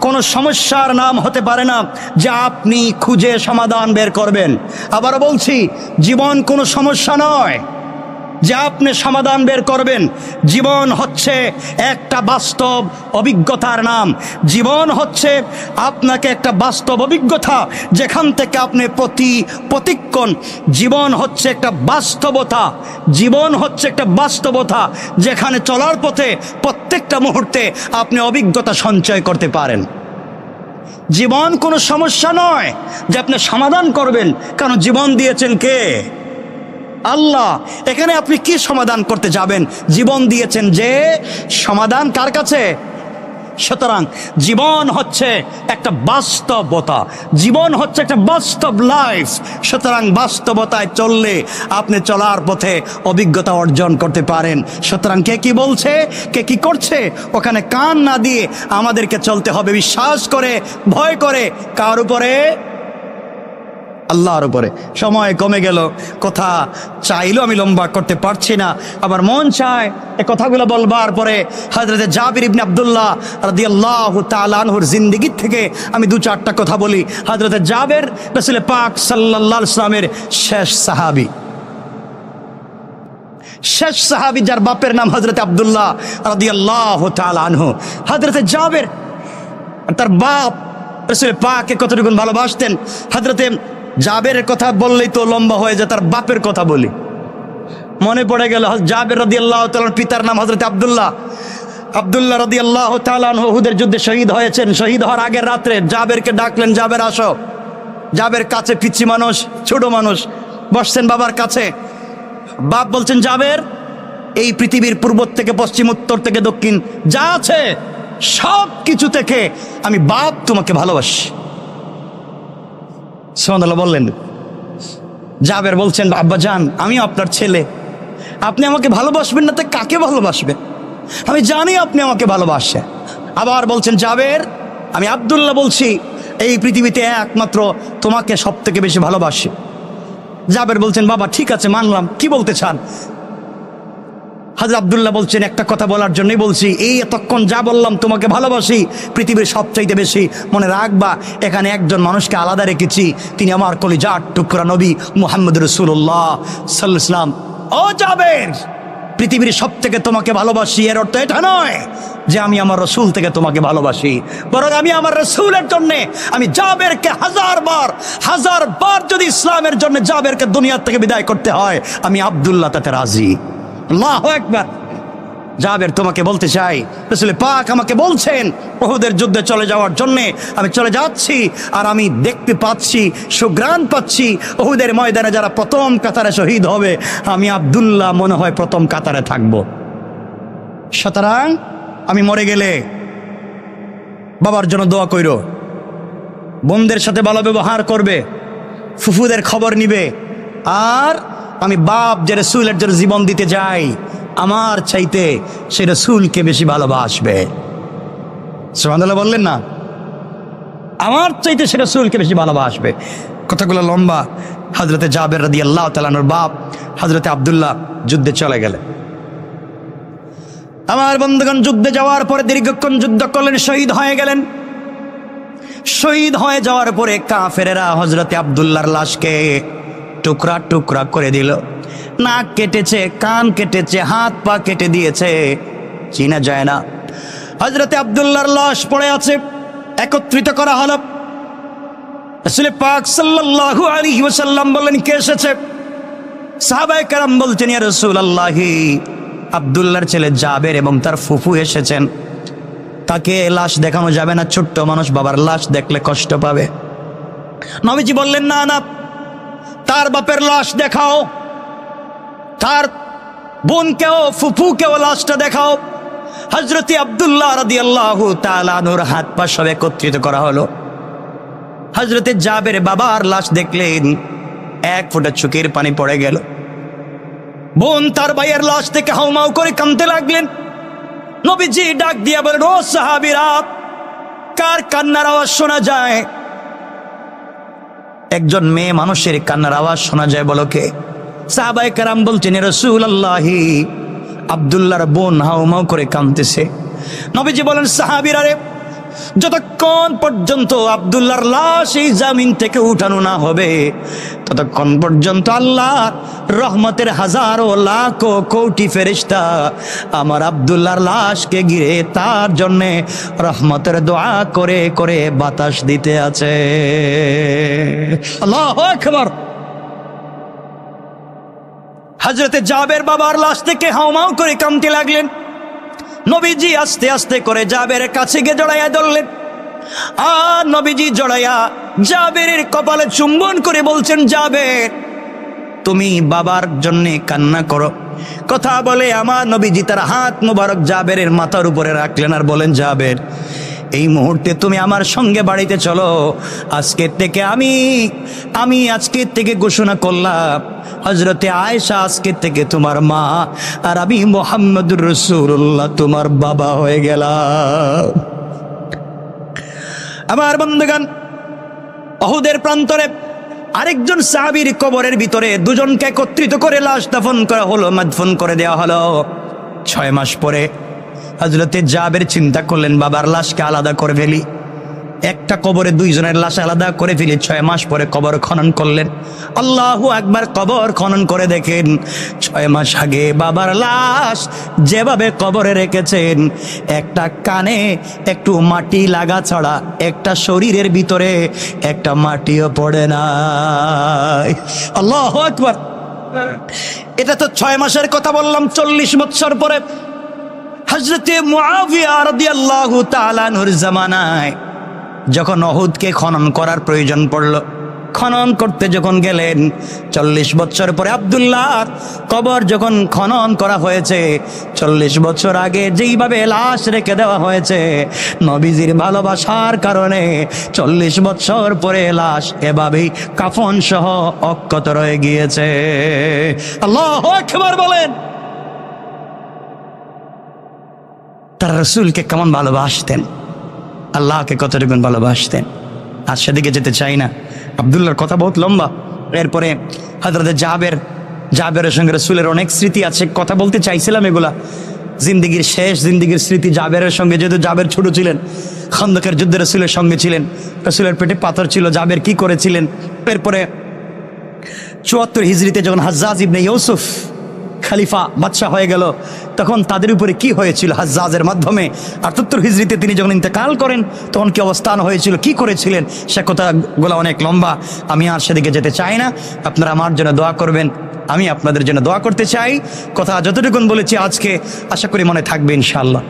[SPEAKER 2] কোনো সমস্যার নাম হতে পারে না যে আপনি খুঁজে সমাধান বের করবেন। আবারও বলছি, জীবন কোনো সমস্যা নয় যে আপনি সমাধান বের করবেন। জীবন হচ্ছে একটা বাস্তব অভিজ্ঞতার নাম। জীবন হচ্ছে আপনাকে একটা বাস্তব অভিজ্ঞতা, যেখান থেকে আপনি প্রতিক্ষণ, জীবন হচ্ছে একটা বাস্তবতা, জীবন হচ্ছে একটা বাস্তবতা যেখানে চলার পথে প্রত্যেকটা মুহূর্তে আপনি অভিজ্ঞতা সঞ্চয় করতে পারেন। জীবন কোনো সমস্যা নয় যে আপনি সমাধান করবেন, কারণ জীবন দিয়েছেন কে? আল্লাহ। এখানে আপনি কি সমাধান করতে যাবেন? জীবন দিয়েছেন যে, সমাধান কার কাছে? সুতরাং জীবন হচ্ছে একটা বাস্তবতা, জীবন হচ্ছে একটা বাস্তব লাইফ। সুতরাং বাস্তবতায় চললে আপনি চলার পথে অভিজ্ঞতা অর্জন করতে পারেন। সুতরাং কে কি বলছে, কে কি করছে, ওখানে কান না দিয়ে আমাদেরকে চলতে হবে বিশ্বাস করে, ভয় করে, কার উপরে? আল্লাহর উপরে। সময় কমে গেল, কথা চাইলেও আমি লম্বা করতে পারছি না, আবার মন চায় এই কথাগুলো বলবার পরে হযরতে জাবির ইবনে আব্দুল্লাহ রাদিয়াল্লাহু তাআলা আনহুর জিন্দেগি থেকে আমি 2-4টা কথা বলি। হযরতে জাবের রাসূল পাক সাল্লাল্লাহু আলাইহি ওয়াসাল্লামের শেষ সাহাবী, যার বাপের নাম হযরতে আব্দুল্লাহ রাদিয়াল্লাহু তাআলা আনহু। হযরতে জাবের তার বাপ রাসূল পাককে কতটুকু ভালোবাসতেন। হযরতে জাবেরের কথা বললেই তো লম্বা হয়ে যায়, তার বাপের কথা বলি। মনে পড়ে গেল জাবের রাদিয়াল্লাহু তাআলার পিতার নাম হযরত আব্দুল্লাহ রাদিয়াল্লাহু তাআলা আনহু উহুদের যুদ্ধে শহীদ হয়েছেন। শহীদ হওয়ার আগের রাত্রে জাবেরকে ডাকলেন, জাবের আসো। জাবের কাছে পিচ্চি মানুষ, ছোট মানুষ, বসছেন বাবার কাছে। বাপ বলছেন, জাবের, এই পৃথিবীর পূর্ব থেকে পশ্চিম, উত্তর থেকে দক্ষিণ যা আছে সব কিছু থেকে আমি বাপ তোমাকে ভালোবাসি। সুবহানাল্লাহ বললেন। জাবের বলছেন, আব্বাজান, আমি আপনার ছেলে, আপনি আমাকে ভালোবাসবেন না তো কাকে ভালোবাসবেন? আমি জানি আপনি আমাকে ভালোবাসেন। আবার বলছেন, জাবের, আমি আব্দুল্লাহ বলছি, এই পৃথিবীতে একমাত্র তোমাকে সব থেকে বেশি ভালোবাসি। জাবের বলছেন, বাবা ঠিক আছে, মানলাম, কি বলতে চান? হযরত আব্দুল্লাহ বলছেন, একটা কথা বলার জন্যই বলছি, এই এতক্ষণ যা বললাম তোমাকে ভালোবাসি পৃথিবীর সবচাইতে বেশি, মনে রাখবা এখানে একজন মানুষকে আলাদা রেখেছি, তিনি আমার কলিজার টুকরা নবী মুহাম্মদ রাসূলুল্লাহ সাল্লাল্লাহু আলাইহি ওয়াসাল্লাম। ও জাবের, পৃথিবীর সব থেকে তোমাকে ভালোবাসি এর অর্থ এটা নয় যে আমি আমার রসুল থেকে তোমাকে ভালোবাসি, বরং আমি আমার রসুলের জন্য, আমি জাবেরকে হাজার বার যদি ইসলামের জন্য জাবেরকে দুনিয়া থেকে বিদায় করতে হয়, আমি আব্দুল্লাহ তাতে রাজি। আল্লাহু আকবার। জাবের, তোমাকে বলতে চাই, রাসূল পাক আমাকে বলছেন উহুদের যুদ্ধে চলে যাওয়ার জন্য, আমি চলে যাচ্ছি, আর আমি দেখতে পাচ্ছি, সুঘ্রাণ পাচ্ছি, উহুদের ময়দানে যারা প্রথম কাতারে শহীদ হবে, আমি আব্দুল্লাহ মনে হয় প্রথম কাতারে থাকব। সুতরাং আমি মরে গেলে বাবার জন্য দোয়া কইরো, বোনদের সাথে ভালো ব্যবহার করবে, ফুফুদের খবর নিবে। আর আমি বাপ যে রাসূলের জন্য জীবন দিতে যাই, আমার চাইতে সে রাসূলকে বেশি ভালোবাসবে। সুবহানাল্লাহ বললেন না? আমার চাইতে সে রাসূলকে বেশি ভালোবাসবে। কথাগুলো লম্বা। হযরতে জাবের রাদিয়াল্লাহু তাআলা আনহুর বাপ হযরতে আব্দুল্লাহ যুদ্ধে চলে গেলেন। আমার বন্ধুগণ, যুদ্ধে যাওয়ার পরে দীর্ঘক্ষণ যুদ্ধ করলেন, শহীদ হয়ে গেলেন। শহীদ হয়ে যাওয়ার পরে কাফেরেরা হযরতে আব্দুল্লাহর লাশকে টুকরা টুকরা করে দিল। নাক কেটেছে, কান কেটেছে, হাত পা কেটে দিয়েছে, চিনা যায় না। হযরতে আব্দুল্লাহর লাশ পড়ে আছে, একত্রিত করা হলো। রাসূল পাক সাল্লাল্লাহু আলাইহি ওয়াসাল্লাম বললেন, কে এসেছে? সাহাবায়ে কেরাম বলছেন, ইয়া রাসূলুল্লাহ, আব্দুল্লাহর ছেলে জাবের এবং তার ফুফু এসেছেন। তাকে লাশ দেখানো যাবে না, ছোট্ট মানুষ, বাবার লাশ দেখলে কষ্ট পাবে। নবীজি বললেন, না না, তার বাপের লাশ দেখাও, তার বোনকেও ফুফুকেও লাশটা দেখাও। হযরতে আব্দুল্লাহ রাদিয়াল্লাহু তাআলা আনহুর হাত পা সব একত্রিত করা হলো। হযরতে জাবের বাবার লাশ দেখলেন, এক ফোঁটা চোখের পানি পড়ে গেল। বোন তার ভাইয়ের লাশ থেকে হাউমাউ করে কাঁদতে লাগলেন। নবীজি ডাক দিয়া বলেন, ও সাহাবীরা, কার কান্নার আওয়াজ শোনা যায়? একজন মেয়ে মানুষের কান্নার আওয়াজ শোনা যায়, বলো কে? সাহাবায়ে কেরাম বলছেন, ইয়া রাসূলুল্লাহ, আব্দুল্লাহর বোন হাউমাউ করে কাঁদতেছে। নবীজি বলেন, সাহাবীরা রে, যতক্ষণ পর্যন্ত আব্দুল্লাহর লাশ এই জামিন থেকে উঠানো না হবে, ততক্ষণ পর্যন্ত আল্লাহর রহমতের হাজারো লাখো কোটি ফেরেশতা আমার আব্দুল্লাহর লাশকে ঘিরে তার জন্যে রহমতের দোয়া করে করে বাতাস দিতে আছে। আল্লাহু আকবার। হযরতে জাবের বাবার লাশ থেকে হাউমাউ করে কাঁদতে লাগলেন। নবীজি আস্তে আস্তে করে জাবেরের কাছে গিয়ে জড়াইয়া ধরলেন। আর নবীজি জড়াইয়া জাবেরের কপালে চুম্বন করে বলছেন, জাবের, তুমি বাবার জন্য কান্না করো। কথা বলে আমার নবীজি তার হাত মুবারক জাবেরের মাথার উপরে রাখলেন আর বলেন, জাবের, এই মুহূর্তে তুমি আমার সঙ্গে বাড়িতে চলো। আজকের থেকে আমি আজকের থেকে ঘোষণা করলাম, হযরতে আয়েশা আজকের থেকে তোমার মা, আর আমি মুহাম্মদুর রাসূলুল্লাহ তোমার বাবা হয়ে গেলাম। আমার বন্ধুগণ, উহুদের প্রান্তরে আরেকজন সাহাবীর কবরের ভিতরে দুজনকে একত্রিত করে লাশ দাফন করা হলো, মাদফন করে দেওয়া হলো। 6 মাস পরে হযরতে জাবের চিন্তা করলেন, বাবার লাশকে আলাদা করে ফেলি, একটা কবরে দুইজনের লাশ আলাদা করে ফেলি। 6 মাস পরে কবর খনন করলেন। আল্লাহু আকবার। কবর খনন করে দেখেন 6 মাস আগে বাবার লাশ যেভাবে কবরে রেখেছেন, একটা কানে একটু মাটি লাগা ছাড়া একটা শরীরের ভিতরে একটা মাটিও পড়ে নাই। আল্লাহু আকবার। এটা তো 6 মাসের কথা বললাম। 40 বছর পরে হযরতে মুআবিয়া রাদিয়াল্লাহু তাআলা আনহুর জামানায় যখন উহুদকে খনন করার প্রয়োজন পড়ল, খনন করতে যখন গেলেন, 40 বছর পরে আব্দুল্লাহর কবর যখন খনন করা হয়েছে, 40 বছর আগে যেইভাবে লাশ রেখে দেওয়া হয়েছে, নবীজির ভালোবাসার কারণে 40 বছর পরে লাশ এভাবেই কাফন সহ অক্ষত রয়ে গিয়েছে। আল্লাহু আকবার বলেন। তারা রাসূলকে কেমন ভালোবাসতেন, আল্লাহকে কতটুকু ভালোবাসতেন, আর সেদিকে যেতে চাই না। আব্দুল্লাহর কথা বহুত লম্বা। এরপরে হযরতে জাবেরের সঙ্গে রাসূলের অনেক স্মৃতি আছে, কথা বলতে চাইছিলাম এগুলা। জিন্দিগির শেষ জিন্দিগির স্মৃতি জাবেরের সঙ্গে, যেহেতু জাবের ছোট ছিলেন, খন্দকের যুদ্ধে রাসূলের সঙ্গে ছিলেন, রাসূলের পেটে পাথর ছিল, জাবের কি করেছিলেন। এরপরে 74 হিজরিতে যখন হাজ্জাজ ইবনে ইউসুফ খলিফা বাদশাহ হয়ে গেল, তখন তাদের উপরে কি হয়েছিল হাজ্জাজের মাধ্যমে। 78 হিজরিতে তিনি যখন ইন্তেকাল করেন, তখন কি অবস্থান হয়েছিল, কি করেছিলেন, সে কথাগুলো অনেক লম্বা, আমি আর সেদিকে যেতে চাই না। আপনারা আমার জন্য দোয়া করবেন, আমি আপনাদের জন্য দোয়া করতে চাই। কথা যতটুকুন বলেছি আজকে, আশা করি মনে থাকবে ইনশাআল্লাহ।